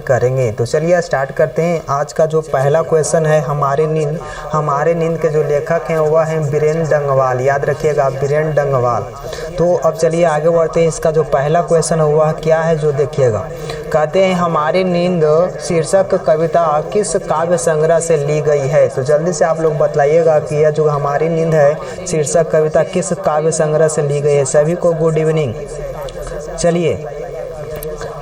करेंगे। तो चलिए स्टार्ट करते हैं। आज का जो पहला क्वेश्चन है, हमारे नींद के जो लेखक हैं वह हैं बीरेन डंगवाल। याद रखिएगा, बीरेन डंगवाल। तो अब चलिए आगे बढ़ते हैं। इसका जो पहला क्वेश्चन है वह क्या है, जो देखिएगा। कहते हैं हमारी नींद शीर्षक कविता किस काव्य संग्रह से ली गई है। तो जल्दी से आप लोग बताइएगा कि यह जो हमारी नींद है शीर्षक कविता किस काव्य संग्रह से ली गई है। सभी को गुड इवनिंग। चलिए,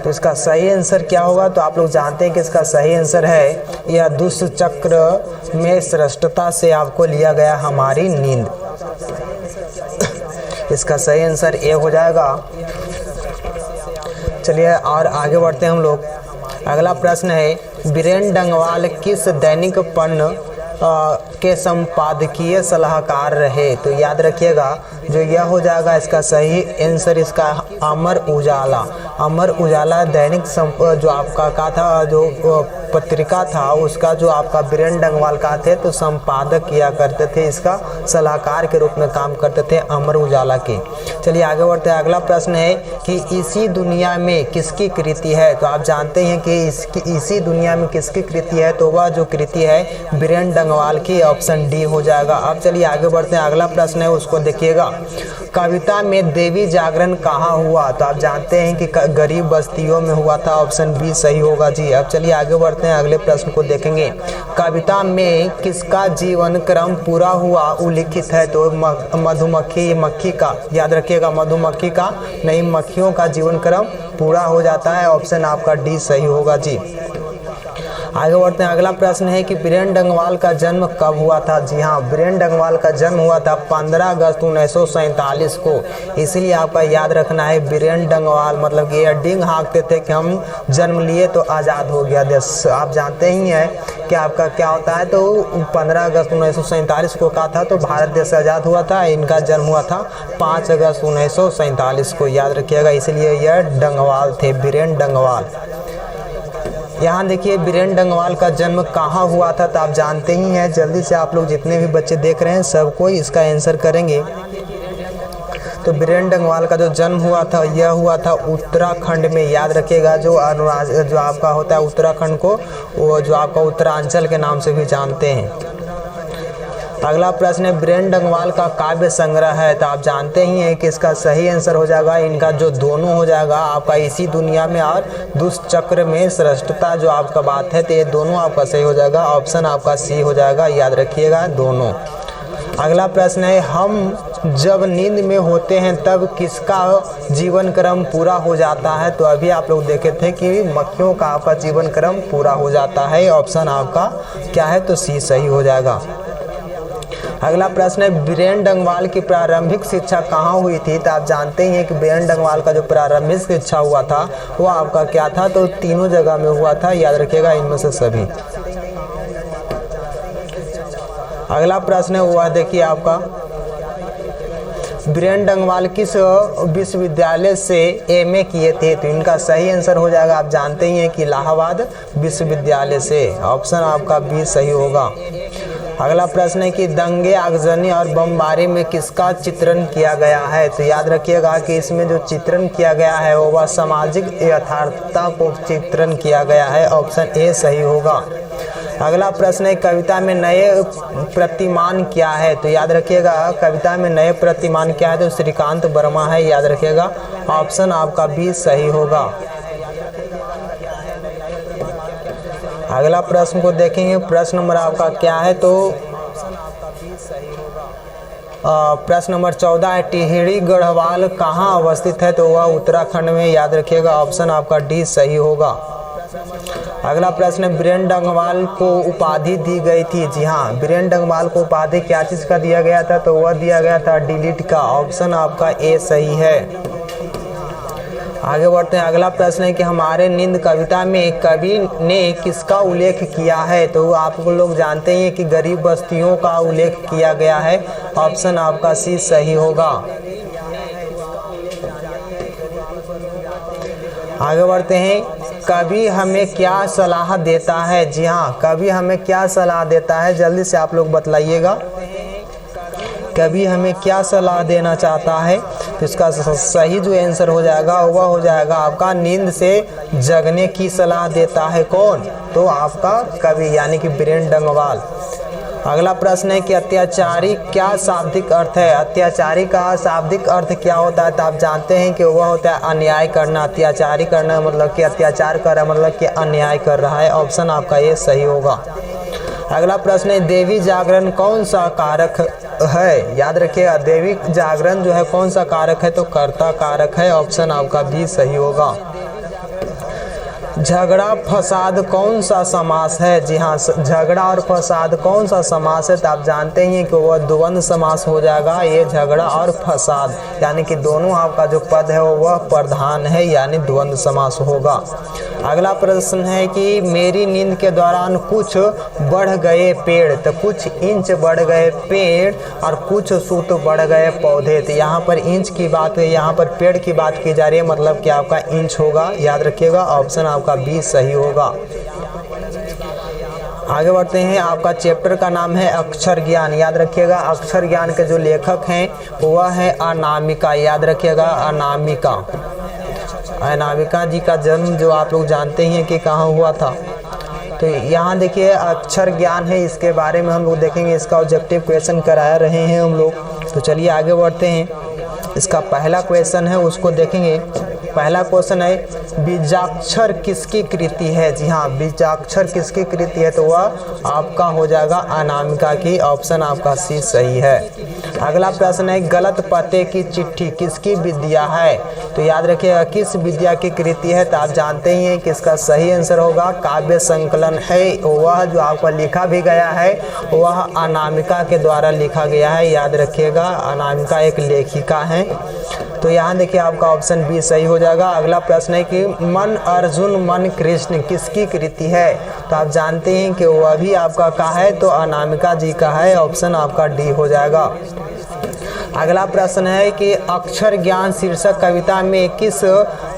तो इसका सही आंसर क्या होगा, तो आप लोग जानते हैं कि इसका सही आंसर है यह दुष्चक्र में श्रेष्ठता से आपको लिया गया हमारी नींद। इसका सही आंसर ए हो जाएगा। चलिए और आगे बढ़ते हैं हम लोग। अगला प्रश्न है, बीरेन डंगवाल किस दैनिक पन्न के संपादकीय सलाहकार रहे। तो याद रखिएगा, जो यह हो जाएगा इसका सही आंसर इसका अमर उजाला। अमर उजाला दैनिक जो आपका का था, जो पत्रिका था उसका जो आपका बीरेन डंगवाल का थे तो संपादक किया करते थे, इसका सलाहकार के रूप में काम करते थे अमर उजाला के। चलिए आगे बढ़ते हैं। अगला प्रश्न है कि इसी दुनिया में किसकी कृति है। तो आप जानते हैं कि इसी दुनिया में किसकी कृति है, तो वह जो कृति है बीरेन डंगवाल की, ऑप्शन डी हो जाएगा। अब चलिए आगे बढ़ते हैं। अगला प्रश्न है उसको देखिएगा। कविता में देवी जागरण कहाँ हुआ। तो आप जानते हैं कि गरीब बस्तियों में हुआ था, ऑप्शन बी सही होगा जी। अब चलिए आगे बढ़ते हैं, अगले प्रश्न को देखेंगे। कविता में किसका जीवन क्रम पूरा हुआ उल्लिखित है। तो मधुमक्खी का, याद रखिएगा मधुमक्खी का नहीं, मक्खियों का जीवन क्रम पूरा हो जाता है, ऑप्शन आपका डी सही होगा जी। आगे बढ़ते हैं। अगला प्रश्न है कि बीरेन डंगवाल का जन्म कब हुआ था। जी हाँ, बीरेन डंगवाल का जन्म हुआ था 15 अगस्त 1947 को। इसलिए आपका याद रखना है बीरेन डंगवाल, मतलब कि ये डिंग हाँकते थे कि हम जन्म लिए तो आज़ाद हो गया देश। आप जानते ही हैं कि आपका क्या होता है, तो 15 अगस्त 1947 को कहा था तो भारत देश आज़ाद हुआ था। इनका जन्म हुआ था 5 अगस्त 1947 को, याद रखिएगा। इसलिए यह डंगवाल थे, बीरेन डंगवाल। यहाँ देखिए बीरेन डंगवाल का जन्म कहाँ हुआ था, तो आप जानते ही हैं। जल्दी से आप लोग जितने भी बच्चे देख रहे हैं सब कोई इसका आंसर करेंगे। तो बीरेन डंगवाल का जो जन्म हुआ था यह हुआ था उत्तराखंड में। याद रखिएगा, जो आपका होता है उत्तराखंड को, वो जो आपका उत्तरांचल के नाम से भी जानते हैं। अगला प्रश्न है, बीरेन डंगवाल का काव्य संग्रह है। तो आप जानते ही हैं कि इसका सही आंसर हो जाएगा इनका जो दोनों हो जाएगा आपका, इसी दुनिया में और दुष्चक्र में श्रेष्ठता जो आपका बात है, तो ये दोनों आपका सही हो जाएगा, ऑप्शन आपका सी हो जाएगा। याद रखिएगा दोनों। अगला प्रश्न है, हम जब नींद में होते हैं तब किसका जीवन क्रम पूरा हो जाता है। तो अभी आप लोग देखे थे कि मक्खियों का आपका जीवन क्रम पूरा हो जाता है, ऑप्शन आपका क्या है, तो सी सही हो जाएगा। अगला प्रश्न है, बीरेन डंगवाल की प्रारंभिक शिक्षा कहाँ हुई थी। तो आप जानते ही हैं कि बीरेन डंगवाल का जो प्रारंभिक शिक्षा हुआ था वो आपका क्या था, तो तीनों जगह में हुआ था, याद रखिएगा इनमें से सभी। अगला प्रश्न है वह देखिए आपका, बीरेन डंगवाल किस विश्वविद्यालय से एमए किए थे। तो इनका सही आंसर हो जाएगा, आप जानते ही हैं कि इलाहाबाद विश्वविद्यालय से, ऑप्शन आपका बी सही होगा। अगला प्रश्न है कि दंगे, आगजनी और बमबारी में किसका चित्रण किया गया है। तो याद रखिएगा कि इसमें जो चित्रण किया गया है वह सामाजिक यथार्थता को चित्रण किया गया है, ऑप्शन ए सही होगा। अगला प्रश्न है, कविता में नए प्रतिमान क्या है। तो याद रखिएगा कविता में नए प्रतिमान क्या है, तो श्रीकांत वर्मा है, याद रखिएगा, ऑप्शन आपका बी सही होगा। अगला प्रश्न को देखेंगे, प्रश्न नंबर आपका क्या है, तो प्रश्न नंबर 14 है, टिहरी गढ़वाल कहाँ अवस्थित है। तो वह उत्तराखंड में, याद रखिएगा, ऑप्शन आपका डी सही होगा। अगला प्रश्न है, बीरेन डंगवाल को उपाधि दी गई थी। जी हाँ, बीरेन डंगवाल को उपाधि क्या चीज़ का दिया गया था, तो वह दिया गया था डिलीट का, ऑप्शन आपका ए सही है। आगे बढ़ते हैं। अगला प्रश्न है कि हमारे नींद कविता में कवि ने किसका उल्लेख किया है। तो आप लोग जानते हैं कि गरीब बस्तियों का उल्लेख किया गया है, ऑप्शन आपका सी सही होगा। आगे बढ़ते हैं, कवि हमें क्या सलाह देता है। जी हाँ, कवि हमें क्या सलाह देता है, जल्दी से आप लोग बतलाइएगा, कवि हमें क्या सलाह देना चाहता है। तो इसका सही जो आंसर हो जाएगा वह हो जाएगा आपका नींद से जगने की सलाह देता है कौन? तो आपका कवि यानी कि बीरेन डंगवाल। अगला प्रश्न है कि अत्याचारी क्या शाब्दिक अर्थ है? अत्याचारी का शाब्दिक अर्थ क्या होता है? तो आप जानते हैं कि वह होता है अन्याय करना। अत्याचारी करना मतलब कि अत्याचार कर रहा है, मतलब कि अन्याय कर रहा है। ऑप्शन आपका ये सही होगा। अगला प्रश्न है देवी जागरण कौन सा कारक है? याद रखिएगा देवी जागरण जो है कौन सा कारक है? तो कर्ता कारक है। ऑप्शन आपका बी सही होगा। झगड़ा फसाद कौन सा समास है? जी हाँ, झगड़ा और फसाद कौन सा समास है? तो आप जानते ही हैं कि वह द्वंद्व समास हो जाएगा। ये झगड़ा और फसाद यानी कि दोनों आपका जो पद है वह प्रधान है, यानी द्वंद्व समास होगा। अगला प्रश्न है कि मेरी नींद के दौरान कुछ बढ़ गए पेड़, तो कुछ इंच बढ़ गए पेड़ और कुछ सूत बढ़ गए पौधे। तो यहाँ पर इंच की बात है, यहाँ पर पेड़ की बात की जा रही है, मतलब कि आपका इंच होगा। याद रखिएगा ऑप्शन आपका बी सही होगा। आगे बढ़ते हैं। आपका चैप्टर का नाम है अक्षर ज्ञान। याद रखिएगा अक्षर ज्ञान के जो लेखक हैं वह है अनामिका। याद रखिएगा अनामिका। अनामिका जी का जन्म जो आप लोग जानते हैं कि कहाँ हुआ था। तो यहाँ देखिए अक्षर ज्ञान है, इसके बारे में हम लोग देखेंगे। इसका ऑब्जेक्टिव क्वेश्चन कराया रहे हैं हम लोग। तो चलिए आगे बढ़ते हैं। इसका पहला क्वेश्चन है उसको देखेंगे। पहला क्वेश्चन है बीजाक्षर किसकी कृति है? जी हाँ, बीजाक्षर किसकी कृति है? तो वह आपका हो जाएगा अनामिका की। ऑप्शन आपका सी सही है। अगला प्रश्न है गलत पते की चिट्ठी किसकी विद्या है? तो याद रखिएगा किस विद्या की कृति है? तो आप जानते ही हैं कि इसका सही आंसर होगा काव्य संकलन है। वह जो आपका लिखा भी गया है वह अनामिका के द्वारा लिखा गया है। याद रखिएगा अनामिका एक लेखिका है। तो यहाँ देखिए आपका ऑप्शन बी सही हो जाएगा। अगला प्रश्न है कि मन अर्जुन मन कृष्ण किसकी कृति है? तो आप जानते हैं कि वह भी आपका का है, तो अनामिका जी का है। ऑप्शन आपका डी हो जाएगा। अगला प्रश्न है कि अक्षर ज्ञान शीर्षक कविता में किस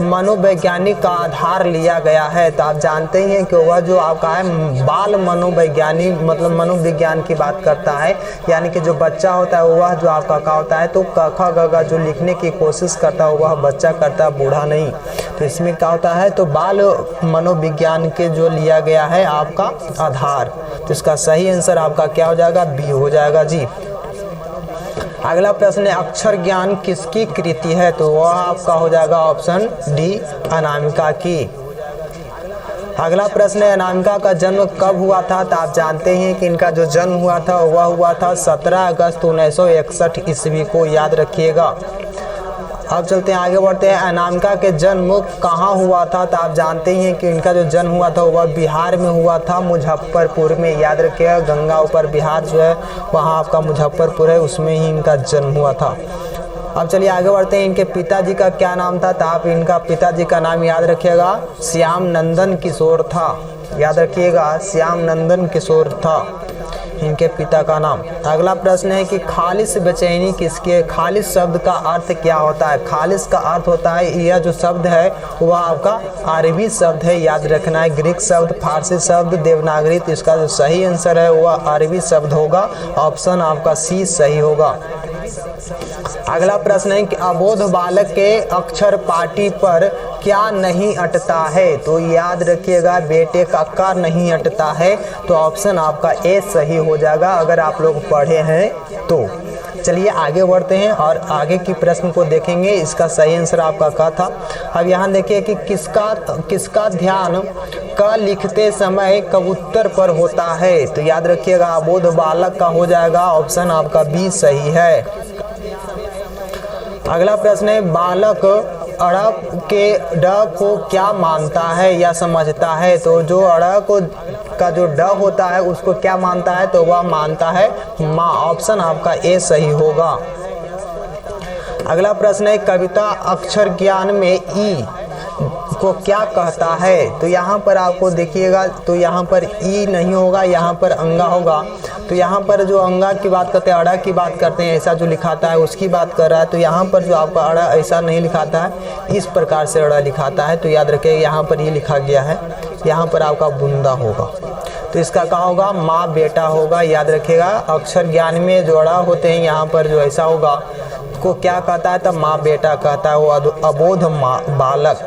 मनोवैज्ञानिक का आधार लिया गया है? तो आप जानते ही हैं कि वह जो आपका है बाल मनोवैज्ञानिक, मतलब मनोविज्ञान की बात करता है। यानी कि जो बच्चा होता है वह जो आपका का होता है तो क ख ग घ जो लिखने की कोशिश करता है वह बच्चा करता है, बूढ़ा नहीं। तो इसमें क्या होता है तो बाल मनोविज्ञान के जो लिया गया है आपका आधार। तो इसका सही आंसर आपका क्या हो जाएगा? बी हो जाएगा जी। अगला प्रश्न है अक्षर ज्ञान किसकी कृति है? तो वह आपका हो जाएगा ऑप्शन डी अनामिका की। अगला प्रश्न है अनामिका का जन्म कब हुआ था? तो आप जानते हैं कि इनका जो जन्म हुआ था वह हुआ था 17 अगस्त 1961 ईस्वी को। याद रखिएगा। अब चलते हैं आगे बढ़ते हैं। अनामिका के जन्म कहाँ हुआ था? तो आप जानते ही हैं कि इनका जो जन्म हुआ था वह बिहार में हुआ था, मुजफ्फरपुर में। याद रखिएगा गंगा ऊपर बिहार जो है वहाँ आपका मुजफ्फरपुर है, उसमें ही इनका जन्म हुआ था। अब चलिए आगे बढ़ते हैं। इनके पिताजी का क्या नाम था? तो आप इनका पिताजी का नाम याद रखिएगा श्याम नंदन किशोर था। याद रखिएगा श्याम नंदन किशोर था इनके पिता का नाम। अगला प्रश्न है कि खालिस बेचैनी किसके? खालिस शब्द का अर्थ क्या होता है? खालिस का अर्थ होता है यह जो शब्द है वह आपका अरबी शब्द है। याद रखना है ग्रीक शब्द, फारसी शब्द, देवनागरी। तो इसका जो सही आंसर है वह अरबी शब्द होगा। ऑप्शन आपका सी सही होगा। अगला प्रश्न है कि अबोध बालक के अक्षर पाटी पर क्या नहीं अटता है? तो याद रखिएगा बेटे का का नहीं अटता है। तो ऑप्शन आपका ए सही हो जाएगा अगर आप लोग पढ़े हैं तो। चलिए आगे बढ़ते हैं और आगे की प्रश्न को देखेंगे। इसका सही आंसर आपका का था। अब यहाँ देखिए कि किसका ध्यान क लिखते समय कबूतर पर होता है? तो याद रखिएगा अबोध बालक का हो जाएगा। ऑप्शन आपका बी सही है। अगला प्रश्न है बालक अड़ के ड को क्या मानता है या समझता है? तो जो अड़ को का जो ड होता है उसको क्या मानता है? तो वह मानता है माँ। ऑप्शन आपका ए सही होगा। अगला प्रश्न है कविता अक्षर ज्ञान में ई को क्या कहता है? तो यहाँ पर आपको देखिएगा तो यहाँ पर ई नहीं होगा, यहाँ पर अंगा होगा। तो यहाँ पर जो अंगा की बात करते हैं, अड़ा की बात करते हैं, ऐसा जो लिखाता है उसकी बात कर रहा है। तो यहाँ पर जो आपका अड़ा ऐसा नहीं लिखाता है, इस प्रकार से अड़ा लिखाता है। तो याद रखिए यहाँ पर ये लिखा गया है, यहाँ पर आपका बुंदा होगा। तो इसका क्या होगा? माँ बेटा होगा। याद रखिएगा अक्षर ज्ञान में जो अड़ा होते हैं यहाँ पर जो ऐसा होगा को क्या कहता है? तो माँ बेटा कहता है, वो अबोध बालक।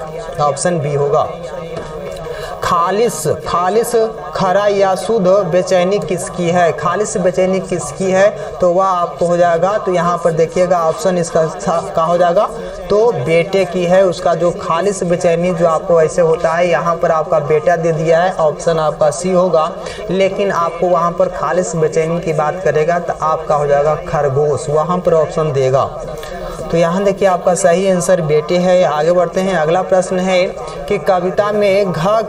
ऑप्शन बी होगा। खालिस खरा या शुद्ध बेचैनी किसकी है? खालिस बेचैनी किसकी है? तो वह आपको हो जाएगा, तो यहाँ पर देखिएगा ऑप्शन इसका क्या हो जाएगा? तो बेटे की है। उसका जो खालिस बेचैनी जो आपको ऐसे होता है, यहाँ पर आपका बेटा दे दिया है, ऑप्शन आपका सी होगा। लेकिन आपको वहाँ पर खालिस बेचैनी की बात करेगा तो आपका हो जाएगा खरगोश, वहाँ पर ऑप्शन देगा। तो यहाँ देखिए आपका सही आंसर बेटे है। आगे बढ़ते हैं। अगला प्रश्न है कि कविता में घ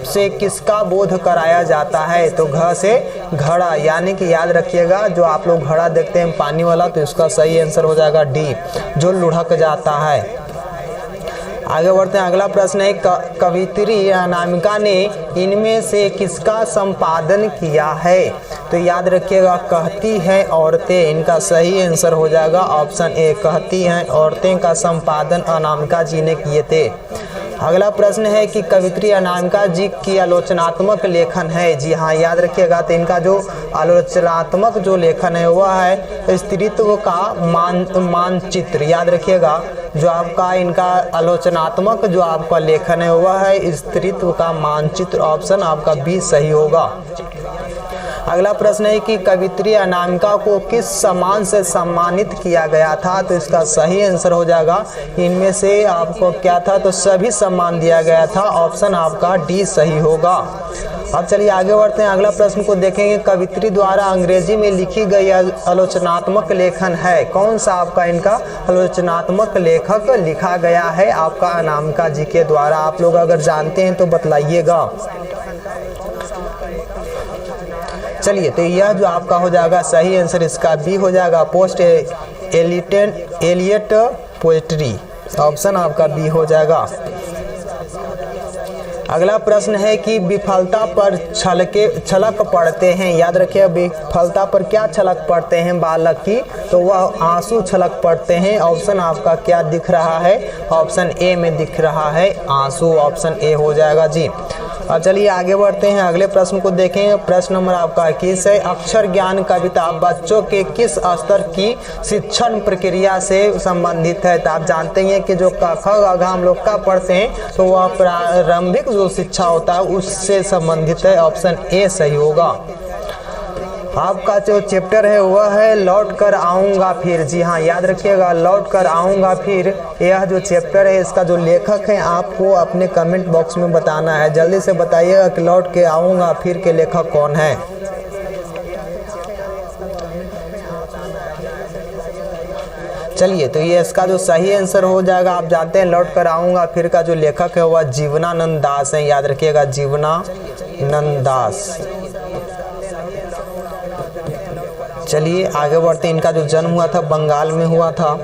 से किसका बोध कराया जाता है? तो घ से घड़ा, यानी कि याद रखिएगा जो आप लोग घड़ा देखते हैं पानी वाला, तो इसका सही आंसर हो जाएगा डी, जो लुढ़क जाता है। आगे बढ़ते हैं। अगला प्रश्न है कवित्री अनामिका ने इनमें से किसका संपादन किया है? तो याद रखिएगा कहती हैं औरतें, इनका सही आंसर हो जाएगा ऑप्शन ए, कहती हैं औरतें का संपादन अनामिका जी ने किए थे। अगला प्रश्न है कि कवित्री अनामिका जी की आलोचनात्मक लेखन है। जी हाँ, याद रखिएगा तो इनका जो आलोचनात्मक जो लेखन है वह है स्त्रीत्व का मानचित्र। याद रखिएगा जो आपका इनका आलोचनात्मक जो आपका लेखन है वह है स्त्रीत्व का मानचित्र। ऑप्शन आपका बी सही होगा। अगला प्रश्न है कि कवित्री अनामिका को किस सम्मान से सम्मानित किया गया था? तो इसका सही आंसर हो जाएगा इनमें से आपको क्या था? तो सभी सम्मान दिया गया था। ऑप्शन आपका डी सही होगा। अब चलिए आगे बढ़ते हैं। अगला प्रश्न को देखेंगे। कवित्री द्वारा अंग्रेजी में लिखी गई आलोचनात्मक लेखन है। कौन सा आपका इनका आलोचनात्मक लेखक लिखा गया है आपका अनामिका जी के द्वारा? आप लोग अगर जानते हैं तो बतलाइएगा। चलिए, तो यह जो आपका हो जाएगा सही आंसर इसका बी हो जाएगा, पोस्ट एलियट पोएट्री। ऑप्शन आपका बी हो जाएगा। अगला प्रश्न है कि विफलता पर छलक पड़ते हैं। याद रखिए विफलता पर क्या छलक पड़ते हैं बालक की? तो वह आंसू छलक पड़ते हैं। ऑप्शन आपका क्या दिख रहा है? ऑप्शन ए में दिख रहा है आंसू। ऑप्शन ए हो जाएगा जी। अब चलिए आगे बढ़ते हैं। अगले प्रश्न को देखेंगे। प्रश्न नंबर आपका 21 है अक्षर ज्ञान कविता बच्चों के किस स्तर की शिक्षण प्रक्रिया से संबंधित है? तो आप जानते हैं कि जो क ख ग घ हम लोग का पढ़ते हैं तो वह प्रारंभिक जो शिक्षा होता है उससे संबंधित है। ऑप्शन ए सही होगा। आपका जो चैप्टर है वह है लौट कर आऊँगा फिर। जी हाँ, याद रखिएगा लौट कर आऊँगा फिर, यह जो चैप्टर है इसका जो लेखक है आपको अपने कमेंट बॉक्स में बताना है। जल्दी से बताइएगा कि लौट के आऊँगा फिर के लेखक कौन है। चलिए, तो ये इसका जो सही आंसर हो जाएगा, आप जानते हैं लौट कर आऊँगा फिर का जो लेखक है वह जीवनानंद दास है। याद रखिएगा जीवनानंद दास। चलिए आगे बढ़ते हैं। इनका जो जन्म हुआ था बंगाल में हुआ था।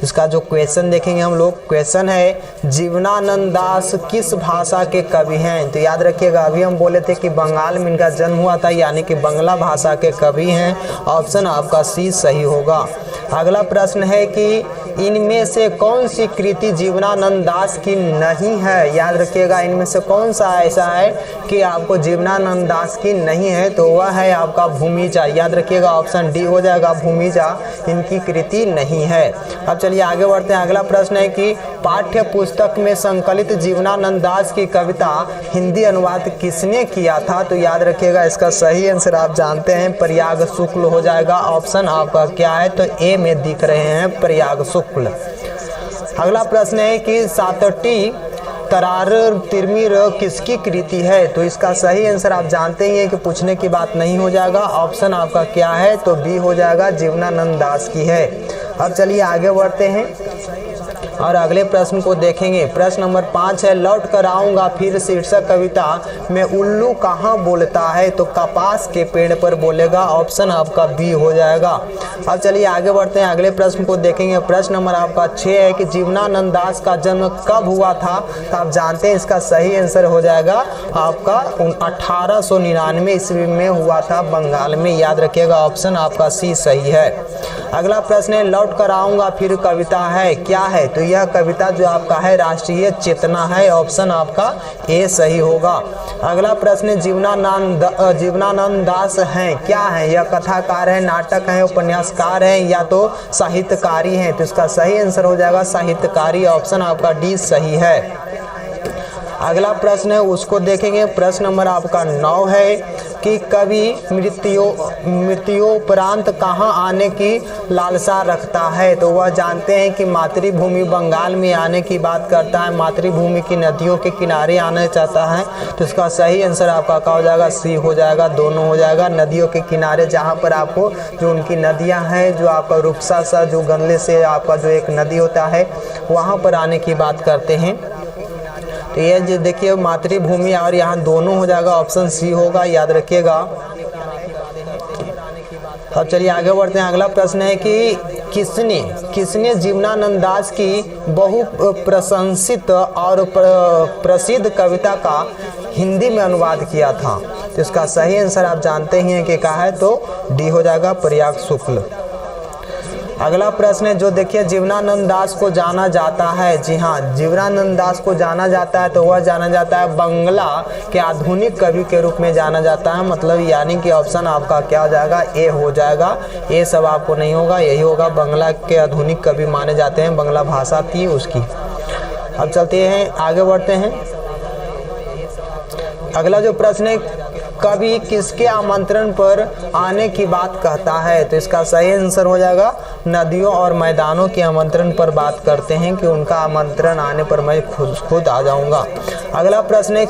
इसका जो क्वेश्चन देखेंगे हम लोग, क्वेश्चन है जीवनानंद दास किस भाषा के कवि हैं? तो याद रखिएगा अभी हम बोले थे कि बंगाल में इनका जन्म हुआ था, यानी कि बांग्ला भाषा के कवि हैं। ऑप्शन आपका सी सही होगा। अगला प्रश्न है कि इनमें से कौन सी कृति जीवनानंद दास की नहीं है? याद रखिएगा इनमें से कौन सा ऐसा है कि आपको जीवनानंद दास की नहीं है? तो वह है आपका भूमिजा। याद रखिएगा ऑप्शन डी हो जाएगा, भूमिजा इनकी कृति नहीं है। अब चलिए आगे बढ़ते हैं। अगला प्रश्न है कि पाठ्य पुस्तक में संकलित जीवनानंद दास की कविता हिंदी अनुवाद किसने किया था? तो याद रखिएगा इसका सही आंसर आप जानते हैं प्रयाग शुक्ल हो जाएगा। ऑप्शन आपका क्या है? तो ए में दिख रहे हैं प्रयाग शुक्ल। अगला प्रश्न है कि सातटी तरार तिरमिर किसकी कृति है? तो इसका सही आंसर आप जानते ही हैं कि पूछने की बात नहीं हो जाएगा। ऑप्शन आपका क्या है? तो बी हो जाएगा, जीवनानंद दास की है। अब चलिए आगे बढ़ते हैं और अगले प्रश्न को देखेंगे। प्रश्न नंबर 5 है लौट कर आऊँगा फिर शीर्षक कविता में उल्लू कहाँ बोलता है? तो कपास के पेड़ पर बोलेगा। ऑप्शन आपका बी हो जाएगा। अब चलिए आगे बढ़ते हैं। अगले प्रश्न को देखेंगे। प्रश्न नंबर आपका 6 है कि जीवनानंद दास का जन्म कब हुआ था? तो आप जानते हैं इसका सही आंसर हो जाएगा आपका 1899 ईस्वी में हुआ था बंगाल में। याद रखिएगा ऑप्शन आपका सी सही है। अगला प्रश्न है लौट कर आऊँगा फिर कविता है क्या है? तो यह कविता जो आपका है राष्ट्रीय चेतना है। ऑप्शन आपका ए सही होगा। अगला प्रश्न है जीवनानंद दास हैं, क्या है? यह कथाकार है, नाटक है, उपन्यासकार है या तो साहित्यकारी हैं? तो इसका सही आंसर हो जाएगा साहित्यकारी। ऑप्शन आपका डी सही है। अगला प्रश्न है उसको देखेंगे। प्रश्न नंबर आपका 9 है कि कवि मृत्युपरांत कहाँ आने की लालसा रखता है? तो वह जानते हैं कि मातृभूमि बंगाल में आने की बात करता है, मातृभूमि की नदियों के किनारे आना चाहता है। तो इसका सही आंसर आपका क्या हो जाएगा? सी हो जाएगा, दोनों हो जाएगा। नदियों के किनारे जहाँ पर आपको जो उनकी नदियाँ हैं, जो आपका रुपसा सा जो गनले से आपका जो एक नदी होता है वहाँ पर आने की बात करते हैं। तो ये जो देखिए मातृभूमि और यहाँ दोनों हो जाएगा, ऑप्शन सी होगा, याद रखिएगा। अब चलिए आगे बढ़ते हैं। अगला प्रश्न है कि किसने जीवनानंद दास की बहु प्रशंसित और प्रसिद्ध कविता का हिंदी में अनुवाद किया था? तो इसका सही आंसर आप जानते ही हैं कि क्या है, तो डी हो जाएगा, प्रयाग शुक्ल। अगला प्रश्न है जो देखिए जीवनानंद दास को जाना जाता है, जी हाँ, जीवनानंद दास को जाना जाता है तो वह जाना जाता है बंगला के आधुनिक कवि के रूप में जाना जाता है। मतलब यानी कि ऑप्शन आपका क्या हो जाएगा? ए हो जाएगा। ए सब आपको नहीं होगा, यही होगा। बंगला के आधुनिक कवि माने जाते हैं, बंगला भाषा थी उसकी। अब चलते हैं आगे बढ़ते हैं। अगला जो प्रश्न है कवि किसके आमंत्रण पर आने की बात कहता है? तो इसका सही आंसर हो जाएगा नदियों और मैदानों के आमंत्रण पर बात करते हैं कि उनका आमंत्रण आने पर मैं खुद आ जाऊंगा। अगला प्रश्न है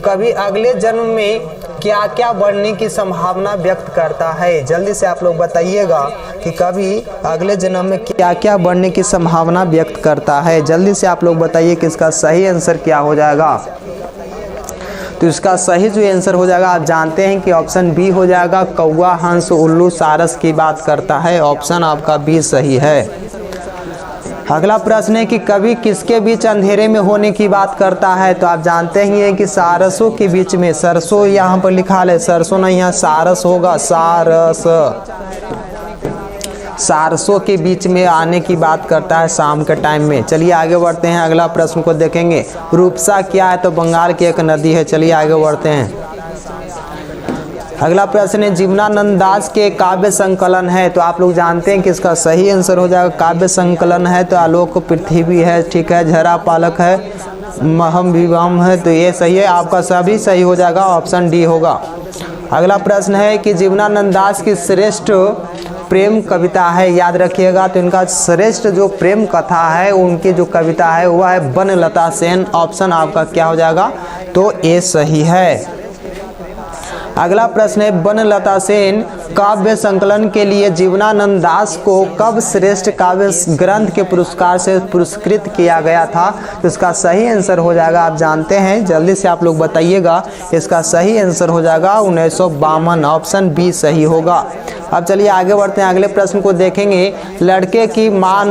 कवि अगले जन्म में क्या क्या बनने की संभावना व्यक्त करता है? जल्दी से आप लोग बताइएगा कि कवि अगले जन्म में क्या क्या बनने की संभावना व्यक्त करता है। जल्दी से आप लोग बताइए कि इसका सही आंसर क्या हो जाएगा। तो इसका सही जो आंसर हो जाएगा आप जानते हैं कि ऑप्शन बी हो जाएगा, कौवा, हंस, उल्लू, सारस की बात करता है। ऑप्शन आपका बी सही है। अगला प्रश्न है कि कवि किसके बीच अंधेरे में होने की बात करता है? तो आप जानते ही हैं कि सारसों के बीच में, सरसों यहाँ पर लिखा है, सरसों नहीं यहाँ सारस होगा, सारसों के बीच में आने की बात करता है शाम के टाइम में। चलिए आगे बढ़ते हैं, अगला प्रश्न को देखेंगे। रूपसा क्या है? तो बंगाल की एक नदी है। चलिए आगे बढ़ते हैं। अगला प्रश्न है जीवनानंद दास के काव्य संकलन है? तो आप लोग जानते हैं कि इसका सही आंसर हो जाएगा काव्य संकलन है तो आलोक पृथ्वी है, ठीक है, झरा पालक है, महम विवाम है। तो ये सही है, आपका सभी सही हो जाएगा, ऑप्शन डी होगा। अगला प्रश्न है कि जीवनानंद दास की श्रेष्ठ प्रेम कविता है, याद रखिएगा। तो इनका श्रेष्ठ जो प्रेम कथा है, उनकी जो कविता है वह है बनलता सेन। ऑप्शन आपका क्या हो जाएगा? तो ए सही है। अगला प्रश्न है बनलता सेन काव्य संकलन के लिए जीवनानंद दास को कब श्रेष्ठ काव्य ग्रंथ के पुरस्कार से पुरस्कृत किया गया था? तो इसका सही आंसर हो जाएगा, आप जानते हैं, जल्दी से आप लोग बताइएगा। इसका सही आंसर हो जाएगा 1952, ऑप्शन बी सही होगा। अब चलिए आगे बढ़ते हैं, अगले प्रश्न को देखेंगे। लड़के की माँ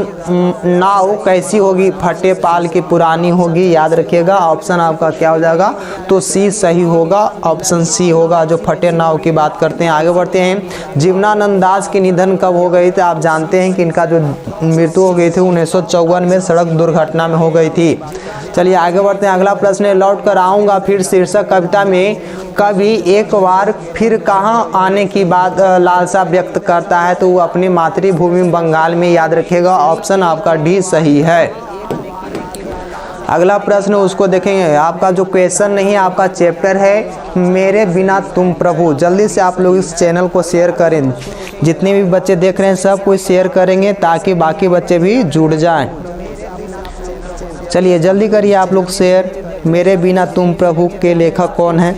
नाव कैसी होगी? फटे पाल की पुरानी होगी, याद रखिएगा। ऑप्शन आपका क्या हो जाएगा? तो सी सही होगा, ऑप्शन सी होगा, जो फटे नाव की बात करते हैं। आगे बढ़ते हैं। जीवनानंद दास की निधन कब हो गई थी? आप जानते हैं कि इनका जो मृत्यु हो गई थी 1954 में सड़क दुर्घटना में हो गई थी। चलिए आगे बढ़ते हैं, अगला प्रश्न है लौट कर आऊँगा फिर शीर्षक कविता में कवि एक बार फिर कहाँ आने की बात लालसा व्यक्त करता है? तो वो अपनी मातृभूमि बंगाल में, याद रखिएगा। ऑप्शन आपका डी सही है। अगला प्रश्न उसको देखेंगे। आपका जो क्वेश्चन नहीं, आपका चैप्टर है मेरे बिना तुम प्रभु। जल्दी से आप लोग इस चैनल को शेयर करें, जितने भी बच्चे देख रहे हैं सब कोई शेयर करेंगे ताकि बाकी बच्चे भी जुड़ जाएं। चलिए जल्दी करिए आप लोग शेयर। मेरे बिना तुम प्रभु के लेखक कौन है?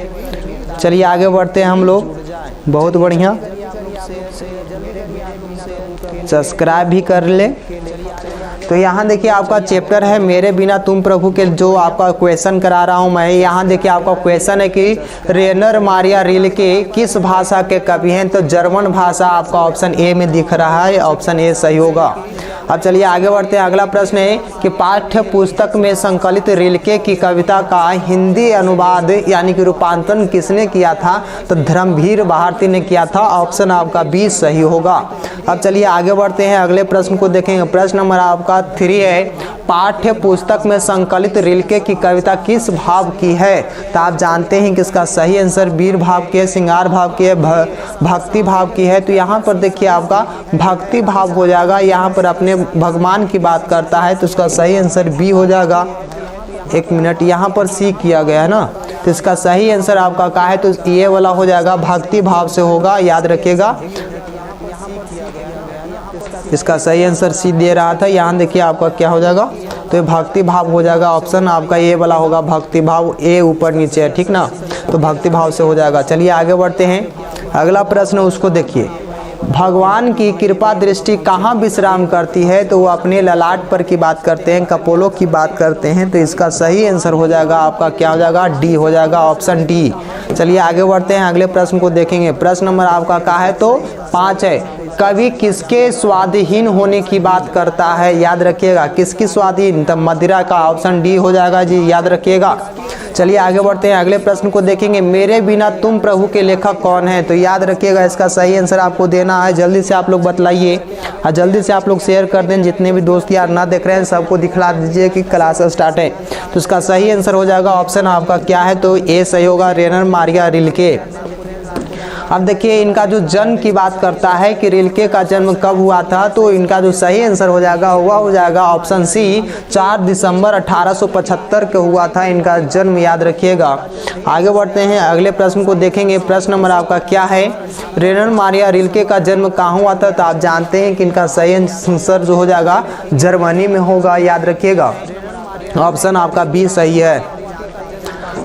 चलिए आगे बढ़ते हैं हम लोग। बहुत बढ़िया, सब्सक्राइब भी कर ले। तो यहाँ देखिए आपका चैप्टर है मेरे बिना तुम प्रभु के, जो आपका क्वेश्चन करा रहा हूँ मैं। यहाँ देखिए आपका क्वेश्चन है कि रेनर मारिया रिल्के किस भाषा के कवि हैं? तो जर्मन भाषा आपका ऑप्शन ए में दिख रहा है, ऑप्शन ए सही होगा। अब चलिए आगे बढ़ते हैं, अगला प्रश्न है कि पाठ्य पुस्तक में संकलित रिल्के की कविता का हिंदी अनुवाद यानी कि रूपांतरण किसने किया था? तो धर्मवीर भारती ने किया था, ऑप्शन आपका बी सही होगा। अब चलिए आगे बढ़ते हैं, अगले प्रश्न को देखेंगे। प्रश्न नंबर आपका आपका 3 है, पाठ्य पुस्तक में संकलित रिल्के की कविता किस भाव की है? तो आप जानते हैं कि इसका सही आंसर वीर भाव की है, श्रृंगार भाव की है, भक्ति भाव की है। तो यहाँ पर देखिए आपका भक्ति भाव हो जाएगा, यहाँ पर अपने भगवान की बात करता है, तो इसका सही आंसर बी हो जाएगा। 1 मिनट, यहाँ पर सी किया गया है ना, तो इसका सही आंसर आपका क्या है? तो ये वाला हो जाएगा, भक्ति भाव से होगा, याद रखिएगा। इसका सही आंसर सी दे रहा था, यहाँ देखिए आपका क्या हो जाएगा, तो ये भक्ति भाव हो जाएगा। ऑप्शन आपका ये वाला होगा, भक्ति भाव, ए ऊपर नीचे है, ठीक ना, तो भक्ति भाव से हो जाएगा। चलिए आगे बढ़ते हैं, अगला प्रश्न उसको देखिए। भगवान की कृपा दृष्टि कहाँ विश्राम करती है? तो वो अपने ललाट पर की बात करते हैं, कपोलों की बात करते हैं। तो इसका सही आंसर हो जाएगा आपका क्या हो जाएगा? डी हो जाएगा, ऑप्शन डी। चलिए आगे बढ़ते हैं, अगले प्रश्न को देखेंगे। प्रश्न नंबर आपका क्या है? तो 5 है। कवि किसके स्वाधीन होने की बात करता है? याद रखिएगा, किसकी स्वाधीन? तब मदिरा का, ऑप्शन डी हो जाएगा जी, याद रखिएगा। चलिए आगे बढ़ते हैं, अगले प्रश्न को देखेंगे। मेरे बिना तुम प्रभु के लेखक कौन है? तो याद रखिएगा, इसका सही आंसर आपको देना है। जल्दी से आप लोग बतलाइए और जल्दी से आप लोग शेयर कर दें, जितने भी दोस्त यार ना देख रहे हैं सबको दिखला दीजिए कि क्लास स्टार्ट है। तो इसका सही आंसर हो जाएगा, ऑप्शन आपका क्या है? तो ए सही होगा, रेनर मारिया रिल्के। अब देखिए इनका जो जन्म की बात करता है कि रिल्के का जन्म कब हुआ था, तो इनका जो सही आंसर हो जाएगा वह हो जाएगा ऑप्शन सी, 4 दिसंबर 1875 को हुआ था इनका जन्म, याद रखिएगा। आगे बढ़ते हैं, अगले प्रश्न को देखेंगे। प्रश्न नंबर आपका क्या है? रेनर मारिया रिल्के का जन्म कहाँ हुआ था? तो आप जानते हैं कि इनका सही आंसर जो हो जाएगा जर्मनी में होगा, याद रखिएगा। ऑप्शन आपका बी सही है।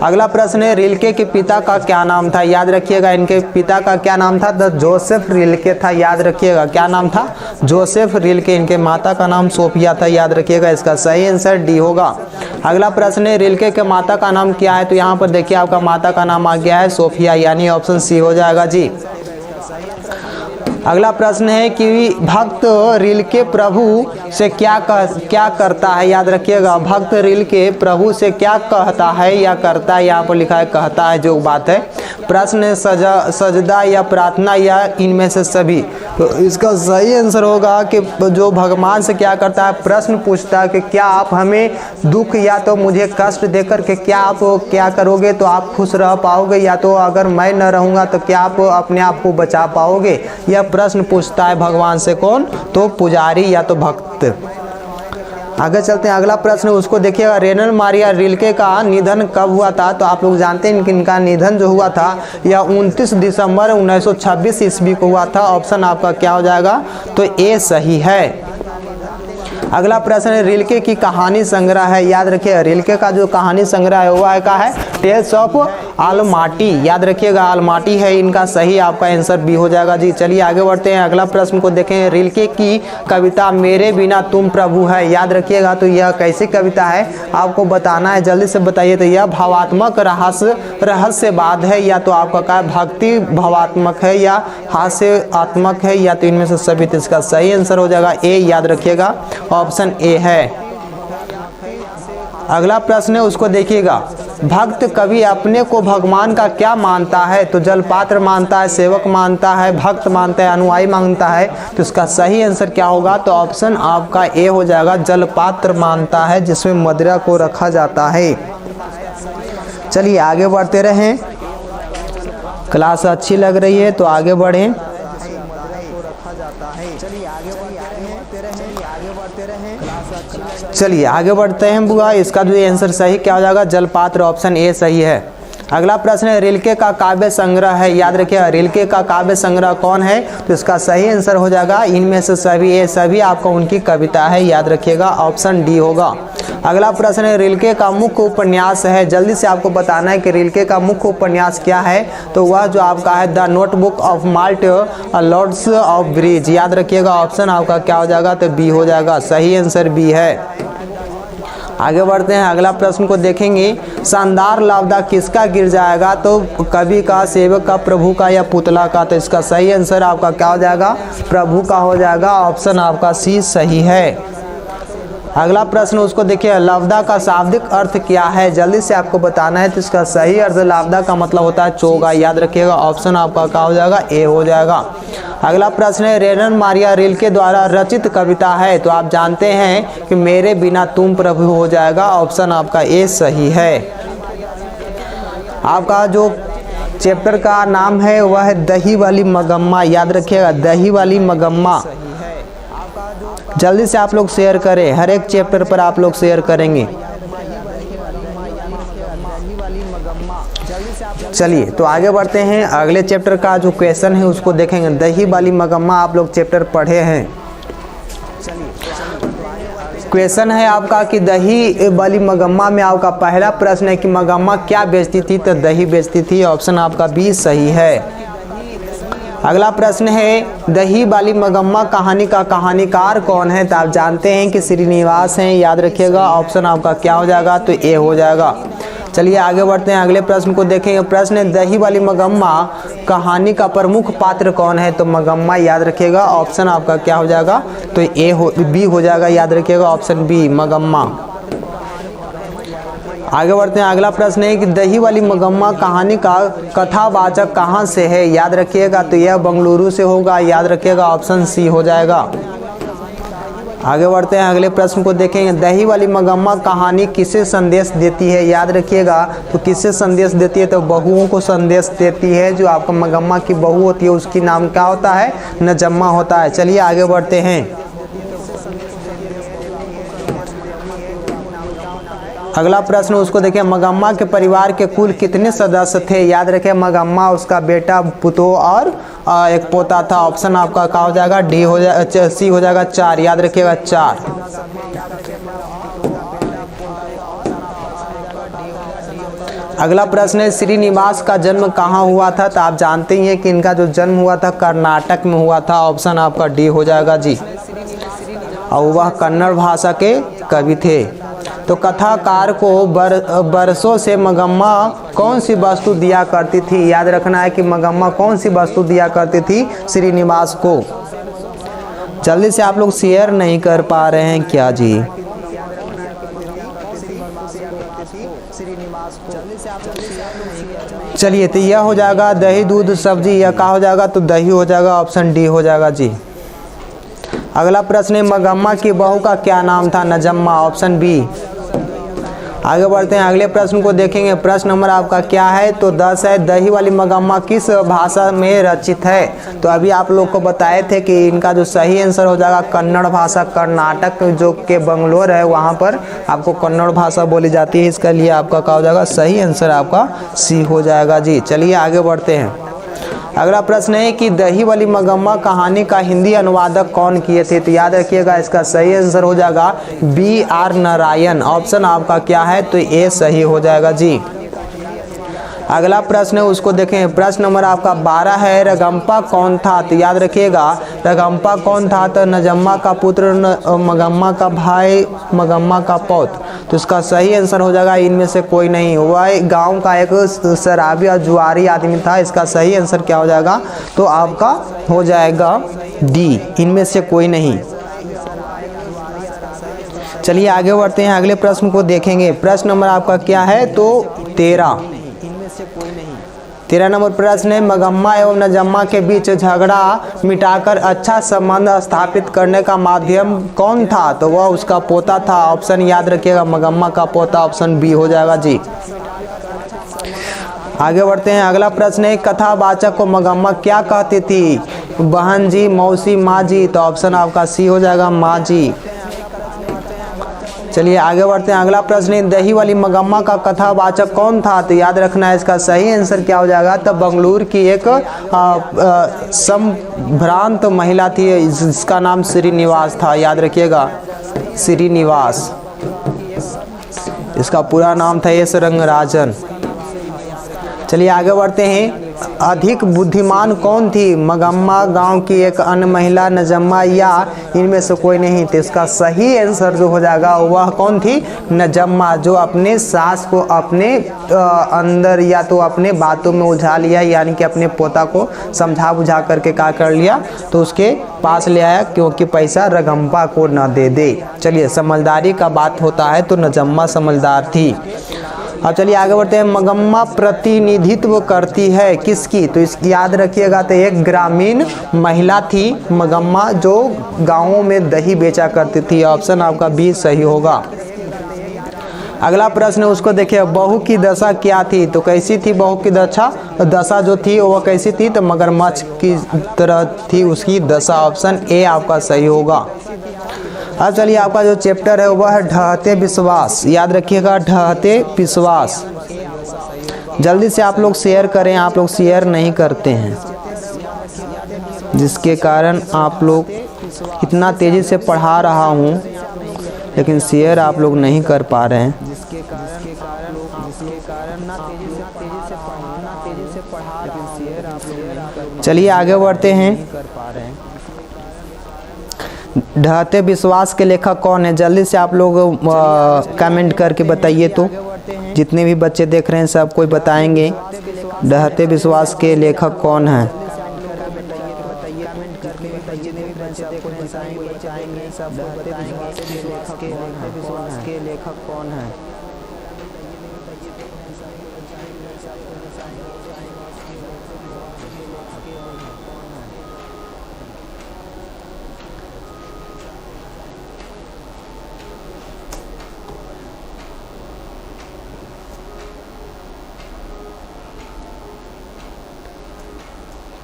अगला प्रश्न है, रिल्के के पिता का क्या नाम था? याद रखिएगा, इनके पिता का क्या नाम था? तो जोसेफ रिल्के था, याद रखिएगा। क्या नाम था? Joseph Rilke. इनके माता का नाम सोफिया था, याद रखिएगा। इसका सही आंसर डी होगा। अगला प्रश्न है, रिल्के के माता का नाम क्या है? तो यहाँ पर देखिए आपका माता का नाम आ गया है सोफिया, यानी ऑप्शन सी हो जाएगा जी। अगला प्रश्न है कि भक्त रिल्के प्रभु से क्या करता है? याद रखिएगा, भक्त रिल्के प्रभु से क्या कहता है या करता है? यहाँ पर लिखा है कहता है, जो बात है। प्रश्न सजदा या प्रार्थना या इनमें से सभी? तो इसका सही आंसर होगा कि जो भगवान से क्या करता है, प्रश्न पूछता है कि क्या आप हमें दुख या तो मुझे कष्ट देकर के क्या आप क्या करोगे तो आप खुश रह पाओगे, या तो अगर मैं न रहूँगा तो क्या आप अपने आप को बचा पाओगे? यह प्रश्न पूछता है भगवान से कौन? तो पुजारी या तो भक्त। आगे चलते हैं, अगला प्रश्न उसको देखिएगा। रेनर मारिया रिल्के का निधन कब हुआ था? तो आप लोग जानते हैं कि इनका निधन जो हुआ था यह 29 दिसंबर 1926 ईस्वी को हुआ था। ऑप्शन आपका क्या हो जाएगा? तो ए सही है। अगला प्रश्न है, रिल्के की कहानी संग्रह है, याद रखिए। रिल्के का जो कहानी संग्रह है वो है क्या है? टेल्स ऑफ आलमाटी, याद रखिएगा, आलमाटी है इनका सही आपका आंसर बी हो जाएगा जी। चलिए आगे बढ़ते हैं, अगला प्रश्न को देखें। रिल्के की कविता मेरे बिना तुम प्रभु है, याद रखिएगा। तो यह कैसी कविता है आपको बताना है, जल्दी से बताइए। तो यह भावात्मक रहस्यवाद है, या तो आपका क्या भक्ति भावात्मक है, या हास्यात्मक है, या तो इनमें से सभी? तो इसका सही आंसर हो जाएगा ए, याद रखिएगा, ऑप्शन ए है। अगला प्रश्न है उसको देखिएगा। भक्त कवि अपने को भगवान का क्या मानता है? तो जलपात्र मानता है, सेवक मानता है, भक्त मानता है, अनुयायी मानता है। तो इसका सही आंसर क्या होगा? तो ऑप्शन आपका ए हो जाएगा, जलपात्र मानता है जिसमें मदिरा को रखा जाता है। चलिए आगे बढ़ते रहें, क्लास अच्छी लग रही है तो आगे बढ़ें। चलिए आगे बढ़ते हैं बुआ, इसका जो आंसर सही क्या हो जाएगा? जलपात्र, ऑप्शन ए सही है। अगला प्रश्न है, रिल्के का काव्य संग्रह है, याद रखिए। रिल्के का काव्य संग्रह कौन है? तो इसका सही आंसर हो जाएगा इनमें से सभी, ये सभी आपका उनकी कविता है, याद रखिएगा, ऑप्शन डी होगा। अगला प्रश्न है, रिल्के का मुख्य उपन्यास है, जल्दी से आपको बताना है कि रिल्के का मुख्य उपन्यास क्या है। तो वह जो आपका है the notebook of malt lords of bridge, याद रखिएगा, ऑप्शन आपका क्या हो जाएगा? तो बी हो जाएगा, सही आंसर बी है। आगे बढ़ते हैं, अगला प्रश्न को देखेंगे। शानदार लापता किसका गिर जाएगा? तो कवि का, सेवक का, प्रभु का या पुतला का? तो इसका सही आंसर आपका क्या हो जाएगा? प्रभु का हो जाएगा, ऑप्शन आपका सी सही है। अगला प्रश्न उसको देखिए, लवदा का शाब्दिक अर्थ क्या है, जल्दी से आपको बताना है। तो इसका सही अर्थ लवदा का मतलब होता है चोगा, याद रखिएगा। ऑप्शन आपका क्या हो जाएगा, ए हो जाएगा। अगला प्रश्न है, रेनन मारिया रिल्के द्वारा रचित कविता है, तो आप जानते हैं कि मेरे बिना तुम प्रभु हो जाएगा। ऑप्शन आपका ए सही है। आपका जो चैप्टर का नाम है वह है दही वाली मगम्मा, याद रखिएगा, दही वाली मगम्मा। जल्दी से आप लोग शेयर करें, हर एक चैप्टर पर आप लोग शेयर करेंगे। चलिए तो आगे बढ़ते हैं, अगले चैप्टर का जो क्वेश्चन है उसको देखेंगे। दही वाली मगम्मा आप लोग चैप्टर पढ़े हैं। क्वेश्चन है आपका कि दही वाली मगम्मा में आपका पहला प्रश्न है कि मगम्मा क्या बेचती थी, तो दही बेचती थी। ऑप्शन आपका बी सही है। अगला प्रश्न है, दही वाली मगम्मा कहानी का कहानीकार कौन है, तो आप जानते हैं कि श्रीनिवास हैं, याद रखिएगा। ऑप्शन आपका क्या हो जाएगा, तो ए हो जाएगा। चलिए आगे बढ़ते हैं, अगले प्रश्न को देखेंगे। प्रश्न है, दही वाली मगम्मा कहानी का प्रमुख पात्र कौन है, तो मगम्मा, याद रखिएगा। ऑप्शन आपका क्या हो जाएगा, तो ए हो, बी हो जाएगा, याद रखिएगा। Option B Magamma. आगे बढ़ते हैं, अगला प्रश्न है कि दही वाली मगम्मा कहानी का कथावाचक कहाँ से है, याद रखिएगा। तो यह बंगलुरु से होगा, याद रखिएगा। ऑप्शन सी हो जाएगा। आगे बढ़ते हैं, अगले प्रश्न को देखेंगे। दही वाली मगम्मा कहानी किसे संदेश देती है, याद रखिएगा। तो किसे संदेश देती है, तो बहुओं को संदेश देती है। जो आपका मगम्मा की बहू होती है उसकी नाम क्या होता है, नजम्मा होता है। चलिए आगे बढ़ते हैं, अगला प्रश्न उसको देखिए। मगम्मा के परिवार के कुल कितने सदस्य थे, याद रखें। मगम्मा, उसका बेटा, पुतोह और एक पोता था। ऑप्शन आपका क्या हो जाएगा, डी हो जाएगा, सी हो जाएगा, 4, याद रखिएगा 4। अगला प्रश्न है, श्रीनिवास का जन्म कहाँ हुआ था, तो आप जानते ही हैं कि इनका जो जन्म हुआ था कर्नाटक में हुआ था। ऑप्शन आपका डी हो जाएगा जी, और वह कन्नड़ भाषा के कवि थे। तो कथाकार को बरसों से मगम्मा कौन सी वस्तु दिया करती थी, याद रखना है कि मगम्मा कौन सी वस्तु दिया करती थी श्रीनिवास को। जल्दी से आप लोग शेयर नहीं कर पा रहे हैं क्या जी। चलिए तो यह हो जाएगा दही दूध सब्जी, यह क्या हो जाएगा, तो दही हो जाएगा। ऑप्शन डी हो जाएगा जी। अगला प्रश्न है, मगम्मा की बहू का क्या नाम था, नजम्मा। Option B. आगे बढ़ते हैं, अगले प्रश्न को देखेंगे। प्रश्न नंबर आपका क्या है, तो 10 है। दही वाली मगम्मा किस भाषा में रचित है, तो अभी आप लोग को बताए थे कि इनका जो सही आंसर हो जाएगा कन्नड़ भाषा। कर्नाटक जो के बंगलोर है वहाँ पर आपको कन्नड़ भाषा बोली जाती है। इसके लिए आपका क्या हो जाएगा, सही आंसर आपका सी हो जाएगा जी। चलिए आगे बढ़ते हैं, अगला प्रश्न है कि दही वाली मगम्मा कहानी का हिंदी अनुवादक कौन किए थे, तो याद रखिएगा इसका सही आंसर हो जाएगा बी आर नारायण। ऑप्शन आपका क्या है, तो ए सही हो जाएगा जी। अगला प्रश्न है उसको देखें। प्रश्न नंबर आपका 12 है, रगम्पा कौन था, तो याद रखिएगा रगम्पा कौन था, तो नजम्मा का पुत्र, मगम्मा का भाई, मगम्मा का पौत्र। तो इसका सही आंसर हो जाएगा इनमें से कोई नहीं। वह गांव का एक शराबी और जुआरी आदमी था। इसका सही आंसर क्या हो जाएगा, तो आपका हो जाएगा डी, इनमें से कोई नहीं। चलिए आगे बढ़ते हैं, अगले प्रश्न को देखेंगे। प्रश्न नंबर आपका क्या है, तो 13 नंबर प्रश्न है, मगम्मा एवं नजम्मा के बीच झगड़ा मिटाकर अच्छा संबंध स्थापित करने का माध्यम कौन था, तो वह उसका पोता था। ऑप्शन याद रखिएगा मगम्मा का पोता। ऑप्शन बी हो जाएगा जी। आगे बढ़ते हैं, अगला प्रश्न है, कथावाचक को मगम्मा क्या कहती थी, बहन जी, मौसी, माँ जी। तो ऑप्शन आपका सी हो जाएगा, माँ जी। चलिए आगे बढ़ते हैं, अगला प्रश्न है, दही वाली मगम्मा का कथावाचक कौन था, तो याद रखना है इसका सही आंसर क्या हो जाएगा, तो बंगलुरु की एक संभ्रांत महिला थी जिसका नाम श्रीनिवास था। याद रखिएगा श्रीनिवास, इसका पूरा नाम था एस रंगराजन। चलिए आगे बढ़ते हैं, अधिक बुद्धिमान कौन थी? मगम्मा, गांव की एक अन्य महिला, नजम्मा या इनमें से कोई नहीं? तो इसका सही आंसर जो हो जाएगा वह कौन थी? नजम्मा, जो अपने सास को अपने अंदर या तो अपने बातों में उलझा लिया, यानी कि अपने पोता को समझा बुझा करके क्या कर लिया, तो उसके पास ले आया क्योंकि पैसा रगम्पा को न दे दे। चलिए, समझदारी का बात होता है तो नजम्मा समझदार थी। अब चलिए आगे बढ़ते हैं। मगम्मा प्रतिनिधित्व करती है किसकी? तो इसकी याद रखिएगा, तो एक ग्रामीण महिला थी मगम्मा, जो गाँवों में दही बेचा करती थी। ऑप्शन आपका बी सही होगा। अगला प्रश्न उसको देखिए, बहू की दशा क्या थी? तो कैसी थी बहू की दशा जो थी वह कैसी थी? तो मगरमच्छ की तरह थी उसकी दशा। ऑप्शन ए आपका सही होगा। अब चलिए, आपका जो चैप्टर है वह है ढहते विश्वास। याद रखिएगा, ढहते विश्वास। जल्दी से आप लोग शेयर करें, आप लोग शेयर नहीं करते हैं, जिसके कारण आप लोग इतना तेजी से पढ़ा रहा हूँ लेकिन शेयर आप लोग नहीं कर पा रहे हैं। चलिए आगे बढ़ते हैं। ढहते विश्वास के लेखक कौन है? जल्दी से आप लोग कमेंट करके बताइए। तो जितने भी बच्चे देख रहे हैं सब कोई बताएंगे ढहते विश्वास के लेखक कौन है।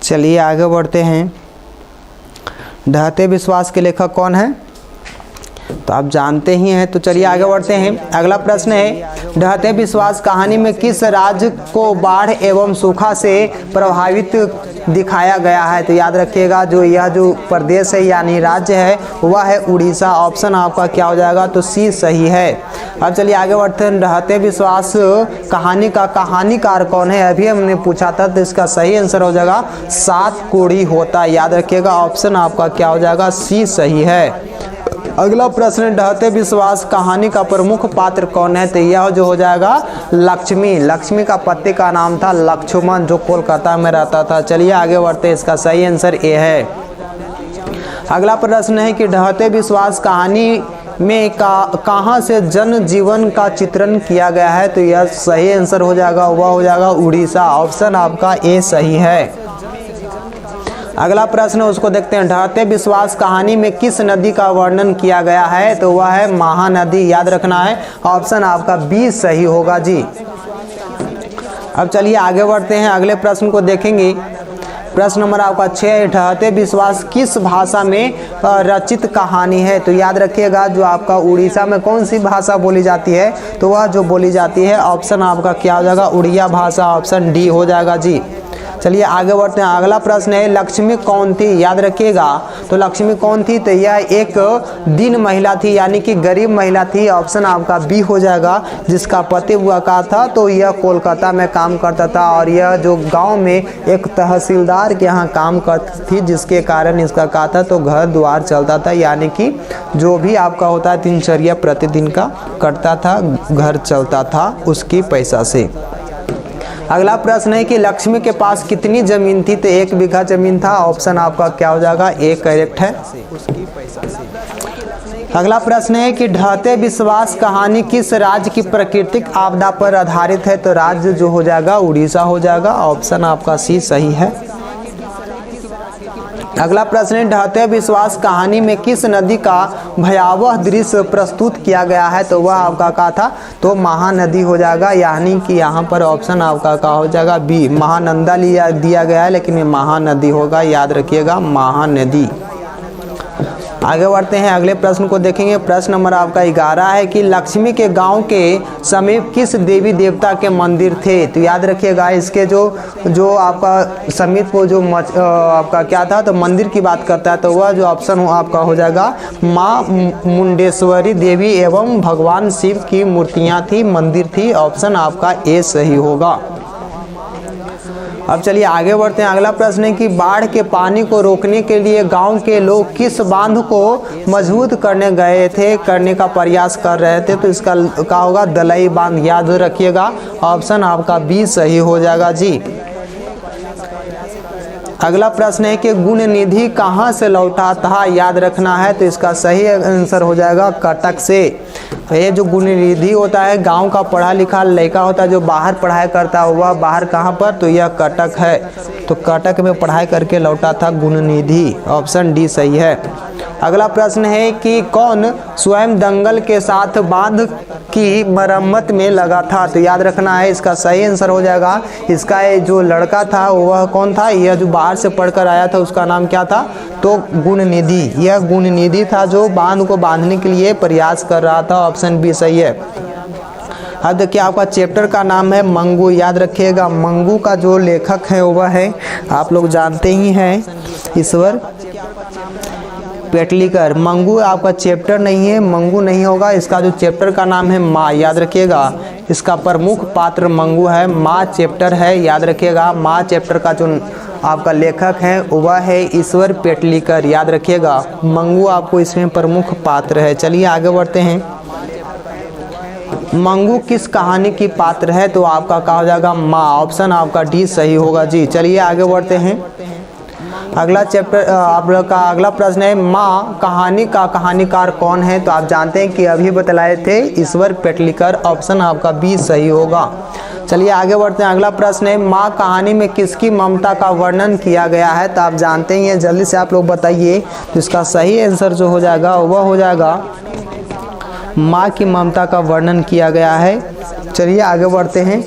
चलिए आगे बढ़ते हैं। ढहते विश्वास के लेखक कौन है? तो आप जानते ही हैं। तो चलिए आगे बढ़ते हैं। अगला प्रश्न है, ढहते विश्वास कहानी में किस राज्य को बाढ़ एवं सूखा से प्रभावित दिखाया गया है? तो याद रखिएगा, जो यह जो प्रदेश है यानी राज्य है वह है उड़ीसा। ऑप्शन आपका क्या हो जाएगा? तो सी सही है। अब चलिए आगे बढ़ते हैं। ढहते विश्वास कहानी का कहानीकार कौन है? अभी हमने पूछा था, तो इसका सही आंसर हो जाएगा सात कोड़ी होता। याद रखिएगा, ऑप्शन आपका क्या हो जाएगा? सी सही है। अगला प्रश्न, ढहते विश्वास कहानी का प्रमुख पात्र कौन है? तो यह जो हो जाएगा लक्ष्मी। लक्ष्मी का पति का नाम था लक्ष्मण, जो कोलकाता में रहता था। चलिए आगे बढ़ते हैं। इसका सही आंसर ए है। अगला प्रश्न है कि ढहते विश्वास कहानी में कहाँ से जन जीवन का चित्रण किया गया है? तो यह सही आंसर हो जाएगा, वह हो जाएगा उड़ीसा। ऑप्शन आपका ए सही है। अगला प्रश्न उसको देखते हैं। ढहते विश्वास कहानी में किस नदी का वर्णन किया गया है? तो वह है महानदी। याद रखना है, ऑप्शन आपका बी सही होगा जी। अब चलिए आगे बढ़ते हैं, अगले प्रश्न को देखेंगे। प्रश्न नंबर आपका 6, ढहते विश्वास किस भाषा में रचित कहानी है? तो याद रखिएगा, जो आपका उड़ीसा में कौन सी भाषा बोली जाती है? तो वह जो बोली जाती है, ऑप्शन आपका क्या हो जाएगा? उड़िया भाषा। ऑप्शन डी हो जाएगा जी। चलिए आगे बढ़ते हैं। अगला प्रश्न है, लक्ष्मी कौन थी? याद रखिएगा, तो लक्ष्मी कौन थी? तो यह एक दीन महिला थी, यानी कि गरीब महिला थी। ऑप्शन आपका बी हो जाएगा, जिसका पति हुआ का था, तो यह कोलकाता में काम करता था और यह जो गांव में एक तहसीलदार के यहाँ काम करती थी, जिसके कारण इसका कहा था तो घर द्वार चलता था, यानी कि जो भी आपका होता है दिनचर्या प्रतिदिन का कटता था, घर चलता था उसकी पैसा से। अगला प्रश्न है कि लक्ष्मी के पास कितनी जमीन थी? तो 1 बीघा जमीन था। ऑप्शन आपका क्या हो जाएगा? ए करेक्ट है। अगला प्रश्न है कि ढहते विश्वास कहानी किस राज्य की प्राकृतिक आपदा पर आधारित है? तो राज्य जो हो जाएगा उड़ीसा हो जाएगा। ऑप्शन आपका सी सही है। अगला प्रश्न है, ढहते विश्वास कहानी में किस नदी का भयावह दृश्य प्रस्तुत किया गया है? तो वह आपका क्या था? तो महानदी हो जाएगा, यानी कि यहाँ पर ऑप्शन आपका क्या हो जाएगा? बी महानंदा दिया गया है, लेकिन ये महानदी होगा। याद रखिएगा, महानदी। आगे बढ़ते हैं, अगले प्रश्न को देखेंगे। प्रश्न नंबर आपका 11 है कि लक्ष्मी के गांव के समीप किस देवी देवता के मंदिर थे? तो याद रखिएगा, इसके जो आपका समीप को जो आपका क्या था तो मंदिर की बात करता है, तो वह जो ऑप्शन आपका हो जाएगा माँ मुंडेश्वरी देवी एवं भगवान शिव की मूर्तियाँ थी, मंदिर थी। ऑप्शन आपका ए सही होगा। अब चलिए आगे बढ़ते हैं। अगला प्रश्न है कि बाढ़ के पानी को रोकने के लिए गांव के लोग किस बांध को मजबूत करने का प्रयास कर रहे थे। तो इसका क्या होगा, दलई बांध। याद रखिएगा, ऑप्शन आपका बी सही हो जाएगा जी। अगला प्रश्न है कि गुण निधि कहाँ से लौटा था। याद रखना है, तो इसका सही आंसर हो जाएगा कटक से। ये जो गुण निधि होता है, गांव का पढ़ा लिखा लड़का होता है जो बाहर पढ़ाई करता है, वह बाहर कहाँ पर, तो यह कटक है। तो कटक में पढ़ाई करके लौटा था गुण निधि। ऑप्शन डी सही है। अगला प्रश्न है कि कौन स्वयं दंगल के साथ बांध की मरम्मत में लगा था। तो याद रखना है, इसका सही आंसर हो जाएगा, इसका जो लड़का था वह कौन था, यह जो बाहर से पढ़कर आया था उसका नाम क्या था, तो गुण निधि। यह गुण निधि था जो बांध को बांधने के लिए प्रयास कर रहा था। ऑप्शन बी सही है। अब देखिए, आपका चैप्टर का नाम है मंगू। याद रखिएगा, मंगू का जो लेखक है वह है, आप लोग जानते ही हैं, ईश्वर पेटलीकर। मंगू आपका चैप्टर नहीं है, मंगू नहीं होगा। इसका जो चैप्टर का नाम है माँ। याद रखिएगा, इसका प्रमुख पात्र मंगू है। माँ चैप्टर है, याद रखिएगा। माँ चैप्टर का जो आपका लेखक है वह है ईश्वर पेटलीकर। याद रखिएगा, मंगू आपको इसमें प्रमुख पात्र है। चलिए आगे बढ़ते हैं। मंगू किस कहानी की पात्र है। तो आपका क्या हो जाएगा, माँ। ऑप्शन आपका डी सही होगा जी। चलिए आगे बढ़ते हैं। अगला चैप्टर आप लोग का अगला प्रश्न है, माँ कहानी का कहानीकार कौन है। तो आप जानते हैं कि अभी बतलाए थे ईश्वर पेटलीकर। ऑप्शन आपका बी सही होगा। चलिए आगे बढ़ते हैं। अगला प्रश्न है, माँ कहानी में किसकी ममता का वर्णन किया गया है। तो आप जानते ही हैं, जल्दी से आप लोग बताइए। तो इसका सही आंसर जो हो जाएगा वह हो जाएगा, माँ की ममता का वर्णन किया गया है। चलिए आगे बढ़ते हैं।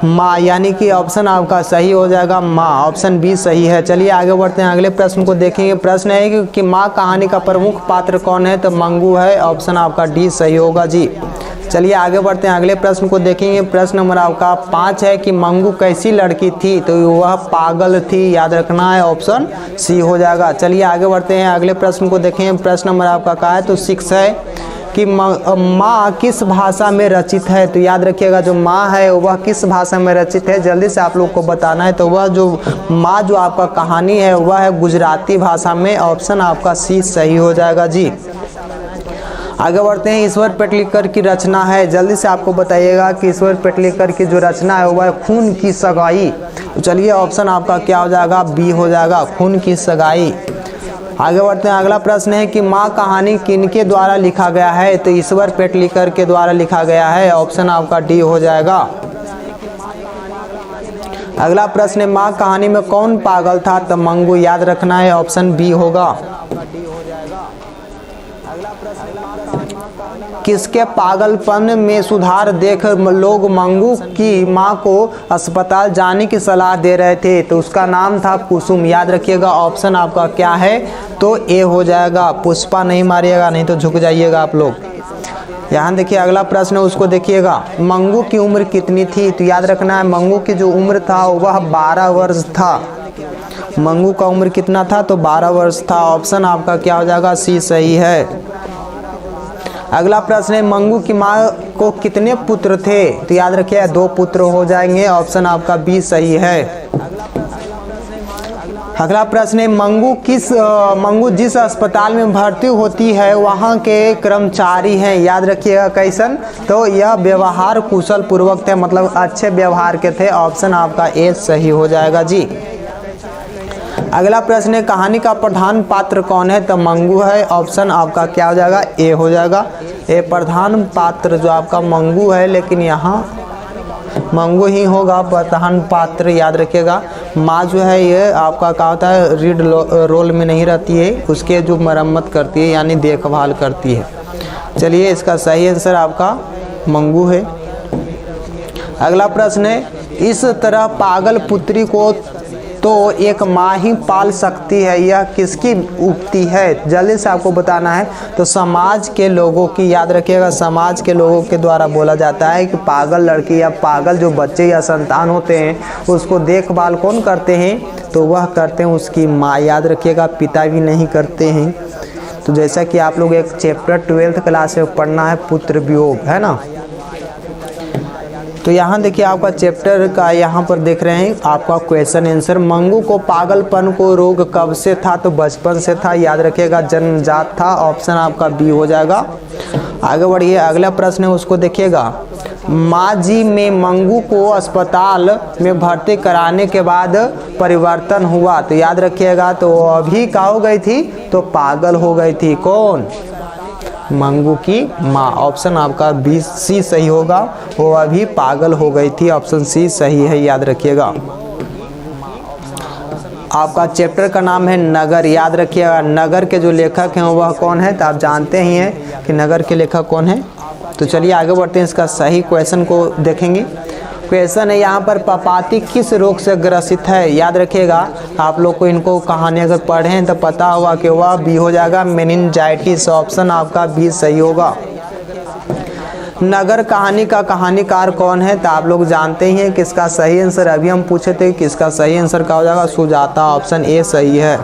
माँ, यानी कि ऑप्शन आपका सही हो जाएगा, माँ। ऑप्शन बी सही है। चलिए आगे बढ़ते हैं, अगले प्रश्न को देखेंगे। प्रश्न है कि माँ कहानी का प्रमुख पात्र कौन है। तो मंगू है। ऑप्शन आपका डी सही होगा जी। चलिए आगे बढ़ते हैं, अगले प्रश्न को देखेंगे। प्रश्न नंबर आपका 5 है कि मंगू कैसी लड़की थी। तो वह पागल थी। याद रखना है, ऑप्शन सी हो जाएगा। चलिए आगे बढ़ते हैं, अगले प्रश्न को देखें। प्रश्न नंबर आपका क्या है, तो 6 है कि माँ किस भाषा में रचित है। तो याद रखिएगा, जो माँ है वह किस भाषा में रचित है, जल्दी से आप लोग को बताना है। तो वह जो माँ जो आपका कहानी है वह है गुजराती भाषा में। ऑप्शन आपका सी सही हो जाएगा जी। आगे बढ़ते हैं, ईश्वर पेटलीकर की रचना है। जल्दी से आपको बताइएगा कि ईश्वर पेटलीकर की जो रचना है वह है खून की सगाई। तो चलिए ऑप्शन आपका क्या हो जाएगा, बी हो जाएगा, खून की सगाई। आगे बढ़ते हैं, अगला प्रश्न है कि माँ कहानी किनके द्वारा लिखा गया है। तो ईश्वर पेटलीकर के द्वारा लिखा गया है। ऑप्शन आपका डी हो जाएगा। अगला प्रश्न है, माँ कहानी में कौन पागल था। तो मंगू। याद रखना है, ऑप्शन बी होगा। किसके पागलपन में सुधार देख लोग मंगू की माँ को अस्पताल जाने की सलाह दे रहे थे। तो उसका नाम था कुसुम। याद रखिएगा, ऑप्शन आपका क्या है, तो ए हो जाएगा। पुष्पा नहीं मारिएगा, नहीं तो झुक जाइएगा आप लोग। यहाँ देखिए, अगला प्रश्न है, उसको देखिएगा। मंगू की उम्र कितनी थी। तो याद रखना है, मंगू की जो उम्र था वह 12 वर्ष था। मंगू का उम्र कितना था, तो 12 वर्ष था। ऑप्शन आपका क्या हो जाएगा, सी सही है। अगला प्रश्न है, मंगू की माँ को कितने पुत्र थे। तो याद रखिए, 2 पुत्र हो जाएंगे। ऑप्शन आपका बी सही है। अगला प्रश्न है, मंगू जिस अस्पताल में भर्ती होती है वहाँ के कर्मचारी हैं। याद रखिएगा कैसन, तो यह व्यवहार कुशल पूर्वक थे, मतलब अच्छे व्यवहार के थे। ऑप्शन आपका ए सही हो जाएगा जी। अगला प्रश्न है, कहानी का प्रधान पात्र कौन है। तो मंगू है। ऑप्शन आपका क्या हो जाएगा, ए हो जाएगा। ए प्रधान पात्र जो आपका मंगू है, लेकिन यहाँ मंगू ही होगा प्रधान पात्र। याद रखिएगा, माँ जो है ये आपका क्या होता है, रीड रोल में नहीं रहती है, उसके जो मरम्मत करती है यानी देखभाल करती है। चलिए, इसका सही आंसर आपका मंगू है। अगला प्रश्न है, इस तरह पागल पुत्री को तो एक माँ ही पाल सकती है, यह किसकी उक्ति है। जल्दी से आपको बताना है। तो समाज के लोगों की। याद रखिएगा, समाज के लोगों के द्वारा बोला जाता है कि पागल लड़की या पागल जो बच्चे या संतान होते हैं उसको देखभाल कौन करते हैं, तो वह करते हैं उसकी माँ। याद रखिएगा, पिता भी नहीं करते हैं। तो जैसा कि आप लोग एक चैप्टर 12th क्लास में पढ़ना है, पुत्र वियोग, है ना। तो यहाँ देखिए आपका चैप्टर का यहाँ पर देख रहे हैं आपका क्वेश्चन आंसर। मंगू को पागलपन को रोग कब से था? तो बचपन से था, याद रखिएगा। जन्मजात था, ऑप्शन आपका बी हो जाएगा। आगे बढ़िए, अगला प्रश्न है उसको देखिएगा। माजी में मंगू को अस्पताल में भर्ती कराने के बाद परिवर्तन हुआ, तो याद रखिएगा। तो अभी क्या हो गई थी? तो पागल हो गई थी। कौन? मंगू की माँ। ऑप्शन आपका बी सी सही होगा, वो अभी पागल हो गई थी। ऑप्शन सी सही है, याद रखिएगा। आपका चैप्टर का नाम है नगर, याद रखिएगा। नगर के जो लेखक हैं वह कौन है? तो आप जानते ही हैं कि नगर के लेखक कौन है। तो चलिए आगे बढ़ते हैं, इसका सही क्वेश्चन को देखेंगे। क्वेश्चन है यहाँ पर, पपाती किस रोग से ग्रसित है? याद रखिएगा, आप लोग को इनको कहानी अगर पढ़ें तो पता होगा कि वह बी हो जाएगा, मेनिनजाइटिस। ऑप्शन आपका बी सही होगा। नगर कहानी का कहानीकार कौन है? तो आप लोग जानते ही हैं किसका सही आंसर, अभी हम पूछे थे किसका सही आंसर क्या हो जाएगा? सुजाता। ऑप्शन ए सही है।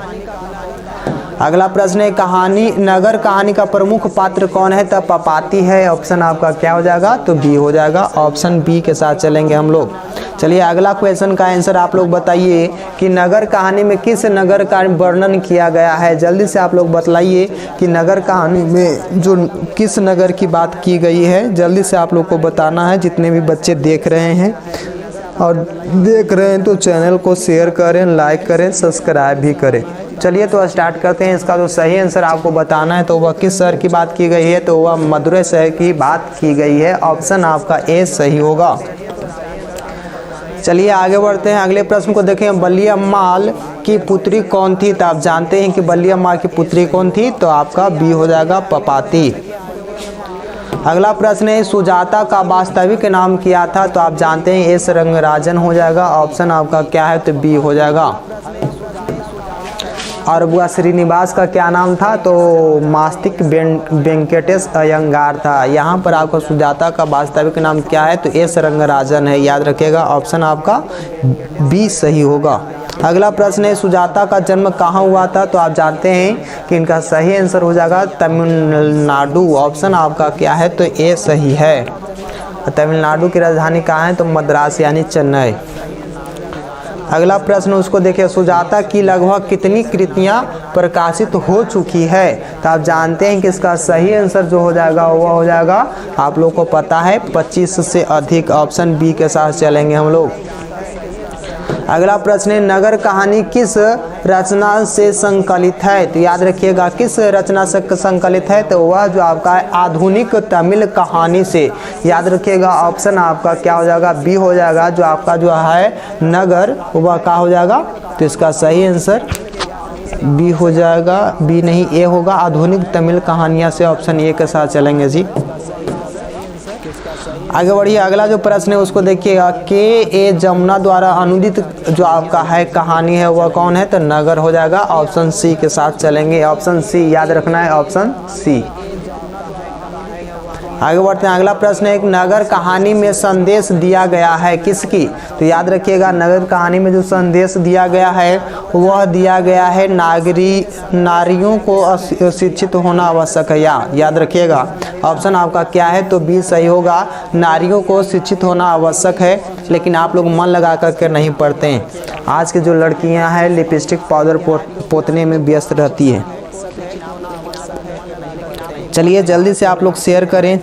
अगला प्रश्न है, कहानी नगर कहानी का प्रमुख पात्र कौन है? तो पपाती है। ऑप्शन आपका क्या हो जाएगा? तो बी हो जाएगा। ऑप्शन बी के साथ चलेंगे हम लोग। चलिए अगला क्वेश्चन का आंसर आप लोग बताइए कि नगर कहानी में किस नगर का वर्णन किया गया है? जल्दी से आप लोग बतलाइए कि नगर कहानी में जो किस नगर की बात की गई है, जल्दी से आप लोग को बताना है। जितने भी बच्चे देख रहे हैं और देख रहे हैं तो चैनल को शेयर करें, लाइक करें, सब्सक्राइब भी करें। चलिए तो स्टार्ट करते हैं। इसका जो सही आंसर आपको बताना है तो वह किस शहर की बात की गई है? तो वह मदुरै शहर की बात की गई है। ऑप्शन आपका ए सही होगा। चलिए आगे बढ़ते हैं, अगले प्रश्न को देखें। बलियामाल की पुत्री कौन थी? तो आप जानते हैं कि बलियामाल की पुत्री कौन थी? तो आपका बी हो जाएगा, पपाती। अगला प्रश्न है, सुजाता का वास्तविक नाम क्या था? तो आप जानते हैं एस रंगराजन हो जाएगा। ऑप्शन आपका क्या है? तो बी हो जाएगा। और वह श्रीनिवास का क्या नाम था? तो मास्तिक वेंकटेश अयंगार था। यहाँ पर आपका सुजाता का वास्तविक नाम क्या है? तो एस रंगराजन है, याद रखिएगा। ऑप्शन आपका बी सही होगा। अगला प्रश्न है, सुजाता का जन्म कहाँ हुआ था? तो आप जानते हैं कि इनका सही आंसर हो जाएगा तमिलनाडु। ऑप्शन आपका क्या है? तो ए सही है। तमिलनाडु की राजधानी कहाँ है? तो मद्रास यानी चेन्नई। अगला प्रश्न उसको देखिए, सुजाता की लगभग कितनी कृतियाँ प्रकाशित हो चुकी है? तो आप जानते हैं कि इसका सही आंसर जो हो जाएगा वह हो जाएगा, आप लोग को पता है, 25 से अधिक। ऑप्शन बी के साथ चलेंगे हम लोग। अगला प्रश्न है, नगर कहानी किस रचना से संकलित है? तो याद रखिएगा किस रचना से संकलित है? तो वह जो आपका है आधुनिक तमिल कहानी से, याद रखिएगा। ऑप्शन आपका क्या हो जाएगा? बी हो जाएगा। जो आपका जो है नगर वह क्या हो जाएगा? तो इसका सही आंसर बी हो जाएगा, बी नहीं ए होगा, आधुनिक तमिल कहानियाँ से। ऑप्शन ए के साथ चलेंगे जी। आगे बढ़िए, अगला जो प्रश्न है उसको देखिएगा। के ए जमुना द्वारा अनुदित जो आपका है कहानी है वह कौन है? तो नगर हो जाएगा। ऑप्शन सी के साथ चलेंगे। ऑप्शन सी याद रखना है, ऑप्शन सी। आगे बढ़ते हैं, अगला प्रश्न है, एक नगर कहानी में संदेश दिया गया है किसकी? तो याद रखिएगा नगर कहानी में जो संदेश दिया गया है वह दिया गया है नारियों को शिक्षित होना आवश्यक है। याद रखिएगा। ऑप्शन आपका क्या है? तो बी सही होगा। नारियों को शिक्षित होना आवश्यक है, लेकिन आप लोग मन लगा करके नहीं पढ़ते हैं। आज की जो लड़कियां हैं लिपस्टिक पाउडर पोतने में व्यस्त रहती है। चलिए जल्दी से आप लोग शेयर करें।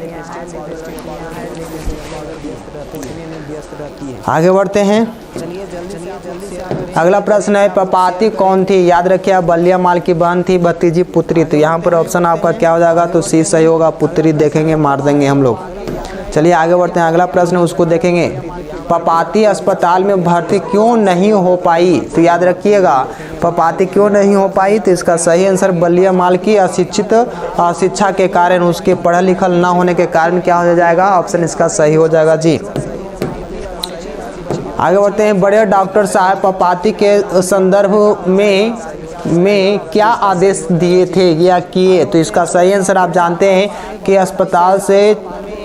आगे बढ़ते हैं, अगला प्रश्न है, पपाती कौन थी? याद रखिए बलियामाल की बहन थी, भतीजी, पुत्री। तो यहाँ पर ऑप्शन आपका क्या हो जाएगा? तो सी सही होगा। पुत्री देखेंगे मार देंगे हम लोग। चलिए आगे बढ़ते हैं, अगला प्रश्न उसको देखेंगे। पपाती अस्पताल में भर्ती क्यों नहीं हो पाई? तो याद रखिएगा पपाती क्यों नहीं हो पाई? तो इसका सही आंसर बलियामाल की अशिक्षा के कारण, उसके पढ़ा लिखल न होने के कारण क्या हो जाएगा? ऑप्शन इसका सही हो जाएगा जी। आगे बढ़ते हैं, बड़े डॉक्टर साहब पपाती के संदर्भ में क्या आदेश दिए थे या किए? तो इसका सही आंसर आप जानते हैं कि अस्पताल से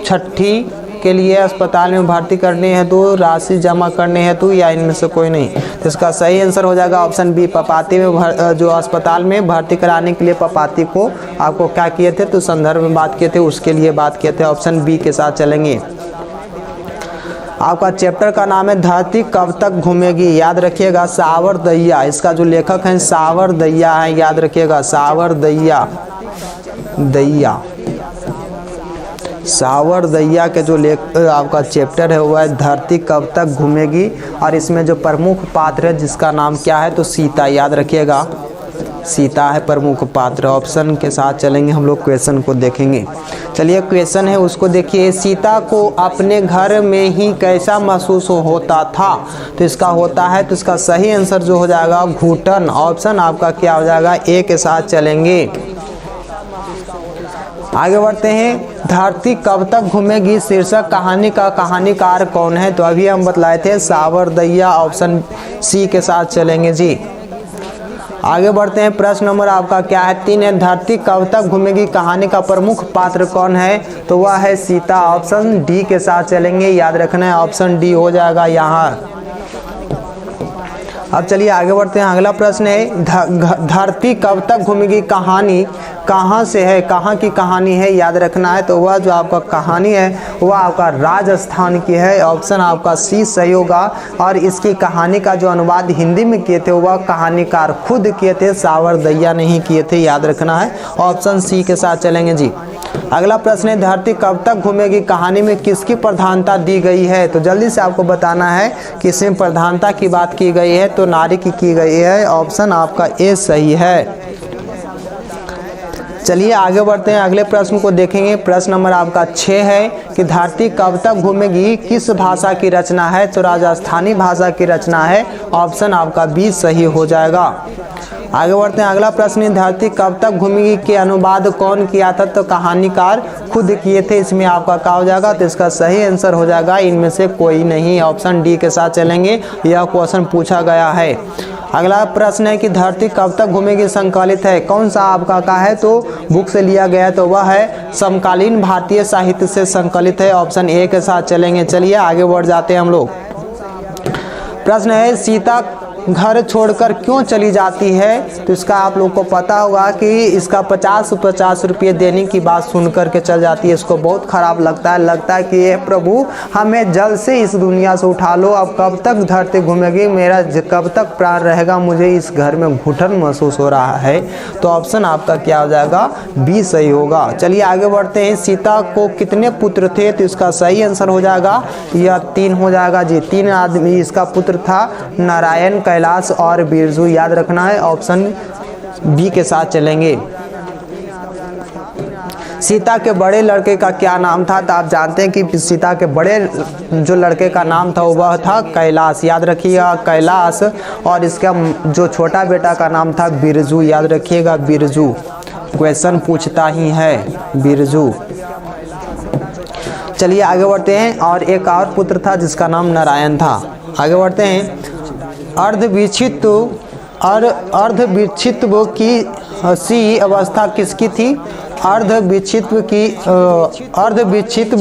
छठी के लिए अस्पताल में भर्ती करने हेतु राशि जमा करने हेतु, या इनमें से कोई नहीं? तो इसका सही आंसर हो जाएगा ऑप्शन बी। पपाती में जो अस्पताल में भर्ती कराने के लिए पपाती को आपको क्या किए थे? तो संदर्भ में बात किए थे, उसके लिए बात किए थे। ऑप्शन बी के साथ चलेंगे। आपका चैप्टर का नाम है धरती कब तक घूमेगी, याद रखिएगा सावरदैया, इसका जो लेखक है सावरदैया है, याद रखिएगा सावरदैया, सावरदैया के जो आपका चैप्टर है वो है धरती कब तक घूमेगी। और इसमें जो प्रमुख पात्र है जिसका नाम क्या है तो सीता, याद रखिएगा सीता है प्रमुख पात्र। ऑप्शन के साथ चलेंगे हम लोग, क्वेश्चन को देखेंगे। चलिए क्वेश्चन है उसको देखिए, सीता को अपने घर में ही कैसा महसूस होता था, तो इसका होता है, तो इसका सही आंसर जो हो जाएगा घुटन। ऑप्शन आपका क्या हो जाएगा ए के साथ चलेंगे। आगे बढ़ते हैं, धरती कब तक घूमेगी शीर्षक कहानी का कहानीकार कौन है, तो अभी हम बतलाए थे सावरदैया, ऑप्शन सी के साथ चलेंगे जी। आगे बढ़ते हैं, प्रश्न नंबर आपका क्या है 3 है, धरती कब तक घूमेगी कहानी का प्रमुख पात्र कौन है, तो वह है सीता। ऑप्शन डी के साथ चलेंगे, याद रखना है ऑप्शन डी हो जाएगा यहाँ। अब चलिए आगे बढ़ते हैं, अगला प्रश्न है धरती कब तक घूमेगी कहानी कहाँ से है, कहाँ की कहानी है, याद रखना है, तो वह जो आपका कहानी है वह आपका राजस्थान की है। ऑप्शन आपका सी सही होगा। और इसकी कहानी का जो अनुवाद हिंदी में किए थे वह कहानीकार खुद किए थे, सावरदैया नहीं किए थे, याद रखना है, ऑप्शन सी के साथ चलेंगे जी। अगला प्रश्न है धरती कब तक घूमेगी कहानी में किसकी प्रधानता दी गई है, तो जल्दी से आपको बताना है कि इसमें प्रधानता की बात की गई है तो नारी की गई है। ऑप्शन आपका ए सही है। चलिए आगे बढ़ते हैं, अगले प्रश्न को देखेंगे। प्रश्न नंबर आपका 6 है कि धरती कब तक घूमेगी किस भाषा की रचना है, तो राजस्थानी भाषा की रचना है। ऑप्शन आपका बी सही हो जाएगा। आगे बढ़ते हैं, अगला प्रश्न है धरती कब तक घूमेगी के अनुवाद कौन किया था, तो कहानीकार खुद किए थे। इसमें आपका क्या हो जाएगा, तो इसका सही आंसर हो जाएगा इनमें से कोई नहीं। ऑप्शन डी के साथ चलेंगे, यह क्वेश्चन पूछा गया है। अगला प्रश्न है कि धरती कब तक घूमेगी संकलित है, कौन सा आपका का है, तो बुक से लिया गया है, तो वह है समकालीन भारतीय साहित्य से संकलित है। ऑप्शन ए के साथ चलेंगे। चलिए आगे बढ़ जाते हैं हम लोग। प्रश्न है सीता घर छोड़कर क्यों चली जाती है, तो इसका आप लोग को पता होगा कि इसका 50 रुपये देने की बात सुन करके चल जाती है। इसको बहुत खराब लगता है कि ये प्रभु हमें जल्द से इस दुनिया से उठा लो, अब कब तक धरती घूमेगी, मेरा कब तक प्राण रहेगा, मुझे इस घर में घुटन महसूस हो रहा है। तो ऑप्शन आपका क्या हो जाएगा, बी सही होगा। चलिए आगे बढ़ते हैं, सीता को कितने पुत्र थे, तो इसका सही आंसर हो जाएगा यह 3 हो जाएगा जी। 3 आदमी इसका पुत्र था, नारायण, कैलाश और बिरजू, याद रखना है, ऑप्शन बी के साथ चलेंगे। सीता के बड़े लड़के का क्या नाम था, तो आप जानते हैं कि सीता के बड़े जो लड़के का नाम था वह था कैलाश, याद रखिएगा कैलाश। और इसका जो छोटा बेटा का नाम था बिरजू, याद रखिएगा बिरजू, क्वेश्चन पूछता ही है बिरजू। चलिए आगे बढ़ते हैं, और एक और पुत्र था जिसका नाम नारायण था। आगे बढ़ते हैं, अर्धविच्छित्व की सी अवस्था किसकी थी, अर्धविच्छित्व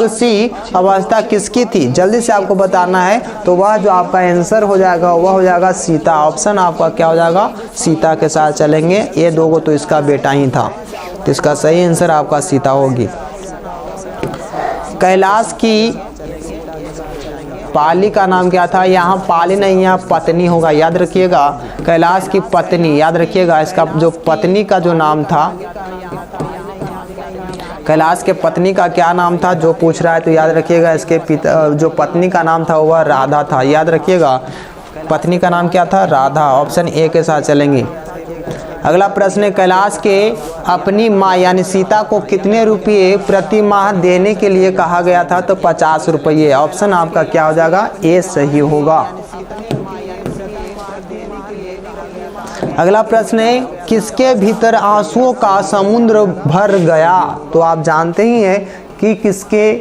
सी अवस्था किसकी थी, जल्दी से आपको बताना है। तो वह जो आपका आंसर हो जाएगा वह हो जाएगा सीता। ऑप्शन आपका क्या हो जाएगा, सीता के साथ चलेंगे। ये दोगो तो इसका बेटा ही था, तो इसका सही आंसर आपका सीता होगी। कैलाश की पाली का नाम क्या था, यहाँ पाली नहीं यहाँ पत्नी होगा, याद रखिएगा कैलाश की पत्नी, याद रखिएगा इसका जो पत्नी का जो नाम था, कैलाश के पत्नी का क्या नाम था जो पूछ रहा है, तो याद रखिएगा इसके पिता जो पत्नी का नाम था वह राधा था, याद रखिएगा पत्नी का नाम क्या था, राधा। ऑप्शन ए के साथ चलेंगे। अगला प्रश्न है कैलाश के अपनी माँ यानी सीता को कितने रुपये प्रति माह देने के लिए कहा गया था, तो 50 रुपये। ऑप्शन आपका क्या हो जाएगा, ए सही होगा। अगला प्रश्न है किसके भीतर आंसुओं का समुद्र भर गया, तो आप जानते ही हैं कि किसके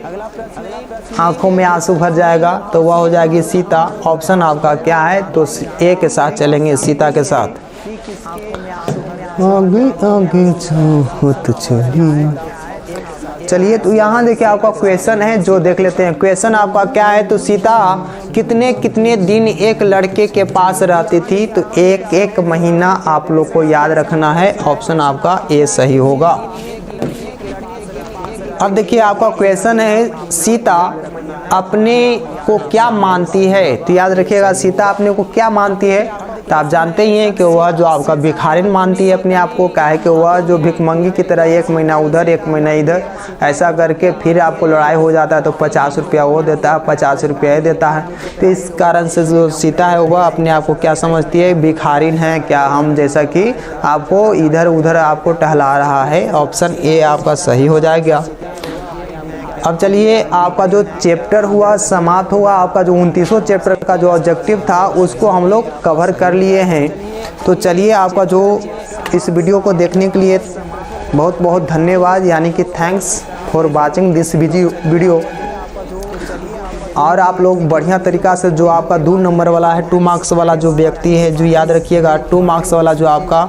आंखों में आंसू भर जाएगा, तो वह हो जाएगी सीता। ऑप्शन आपका क्या है, तो ए के साथ चलेंगे, सीता के साथ। आगे आगे चलिए, तो यहाँ देखिए आपका क्वेश्चन है जो देख लेते हैं। क्वेश्चन आपका क्या है, तो सीता कितने कितने दिन एक लड़के के पास रहती थी, तो एक महीना आप लोग को याद रखना है। ऑप्शन आपका ए सही होगा। अब देखिए आपका क्वेश्चन है सीता अपने को क्या मानती है? तो याद रखिएगा, सीता अपने को क्या मानती है? तो आप जानते ही हैं कि वह जो आपका भिखारिन मानती है अपने आप को। काहे कि वह जो भिखमंगी की तरह 1 महीना उधर 1 महीना इधर ऐसा करके फिर आपको लड़ाई हो जाता है तो 50 रुपया वो देता है, 50 रुपया देता है। तो इस कारण से जो सीता है वह अपने आप को क्या समझती है? भिखारिन है क्या हम, जैसा कि आपको इधर उधर आपको टहला रहा है। ऑप्शन ए आपका सही हो जाएगा। अब चलिए, आपका जो चैप्टर हुआ समाप्त हुआ, आपका जो 29वां चैप्टर का जो ऑब्जेक्टिव था उसको हम लोग कवर कर लिए हैं। तो चलिए, आपका जो इस वीडियो को देखने के लिए बहुत बहुत धन्यवाद, यानी कि thanks for watching this video. और आप लोग बढ़िया तरीक़ा से जो आपका 2 नंबर वाला है 2 मार्क्स वाला जो व्यक्ति है, जो याद रखिएगा 2 मार्क्स वाला जो आपका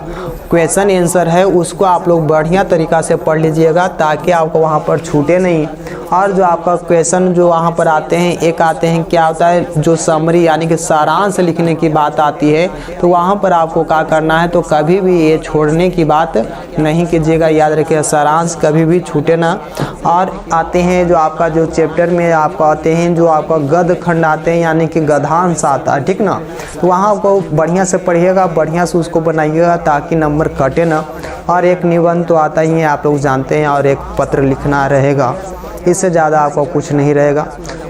क्वेश्चन आंसर है उसको आप लोग बढ़िया तरीक़ा से पढ़ लीजिएगा ताकि आपको वहाँ पर छूटे नहीं। और जो आपका क्वेश्चन जो वहाँ पर आते हैं, एक आते हैं क्या होता है जो समरी यानी कि सारांश लिखने की बात आती है, तो वहाँ पर आपको क्या करना है, तो कभी भी ये छोड़ने की बात नहीं कीजिएगा। याद रखिएगा, सारांश कभी भी छूटे ना। और आते हैं जो आपका जो चैप्टर में आपका आते हैं जो आपका गद्य खंड आते हैं, यानी कि गद्यांश आता है, ठीक ना। तो वहाँ आपको बढ़िया से पढ़िएगा, बढ़िया से उसको बनाइएगा ताकि नंबर कटे ना। और एक निबंध तो आता ही है, आप लोग जानते हैं, और एक पत्र लिखना रहेगा, इससे ज़्यादा आपको कुछ नहीं रहेगा।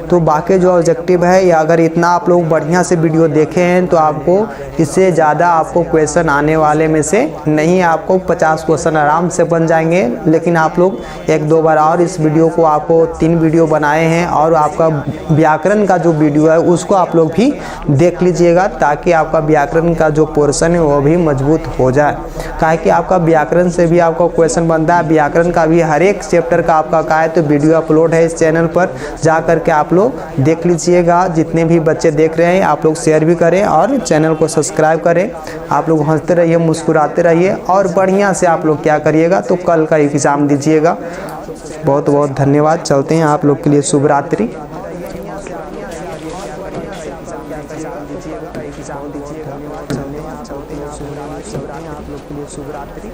तो बाकी जो ऑब्जेक्टिव है, या अगर इतना आप लोग बढ़िया से वीडियो देखे हैं तो आपको इससे ज़्यादा आपको क्वेश्चन आने वाले में से नहीं, आपको 50 क्वेश्चन आराम से बन जाएंगे। लेकिन आप लोग 1-2 बार और इस वीडियो को, आपको 3 वीडियो बनाए हैं, और आपका व्याकरण का जो वीडियो है उसको आप लोग भी देख लीजिएगा ताकि आपका व्याकरण का जो पोर्शन है वो भी मजबूत हो जाए। काहे कि आपका व्याकरण से भी आपका क्वेश्चन बनता है, व्याकरण का भी हर एक चैप्टर का आपका का है। तो वीडियो अपलोड है इस चैनल पर, जा करके आप लोग देख लीजिएगा। जितने भी बच्चे देख रहे हैं आप लोग शेयर भी करें और चैनल को सब्सक्राइब करें। आप लोग हंसते रहिए, मुस्कुराते रहिए, और बढ़िया से आप लोग क्या करिएगा, तो कल का एग्ज़ाम दीजिएगा। बहुत बहुत धन्यवाद। चलते हैं, आप लोग के लिए शुभ रात्रि। आप लोग के लिए शुभ रात्रि।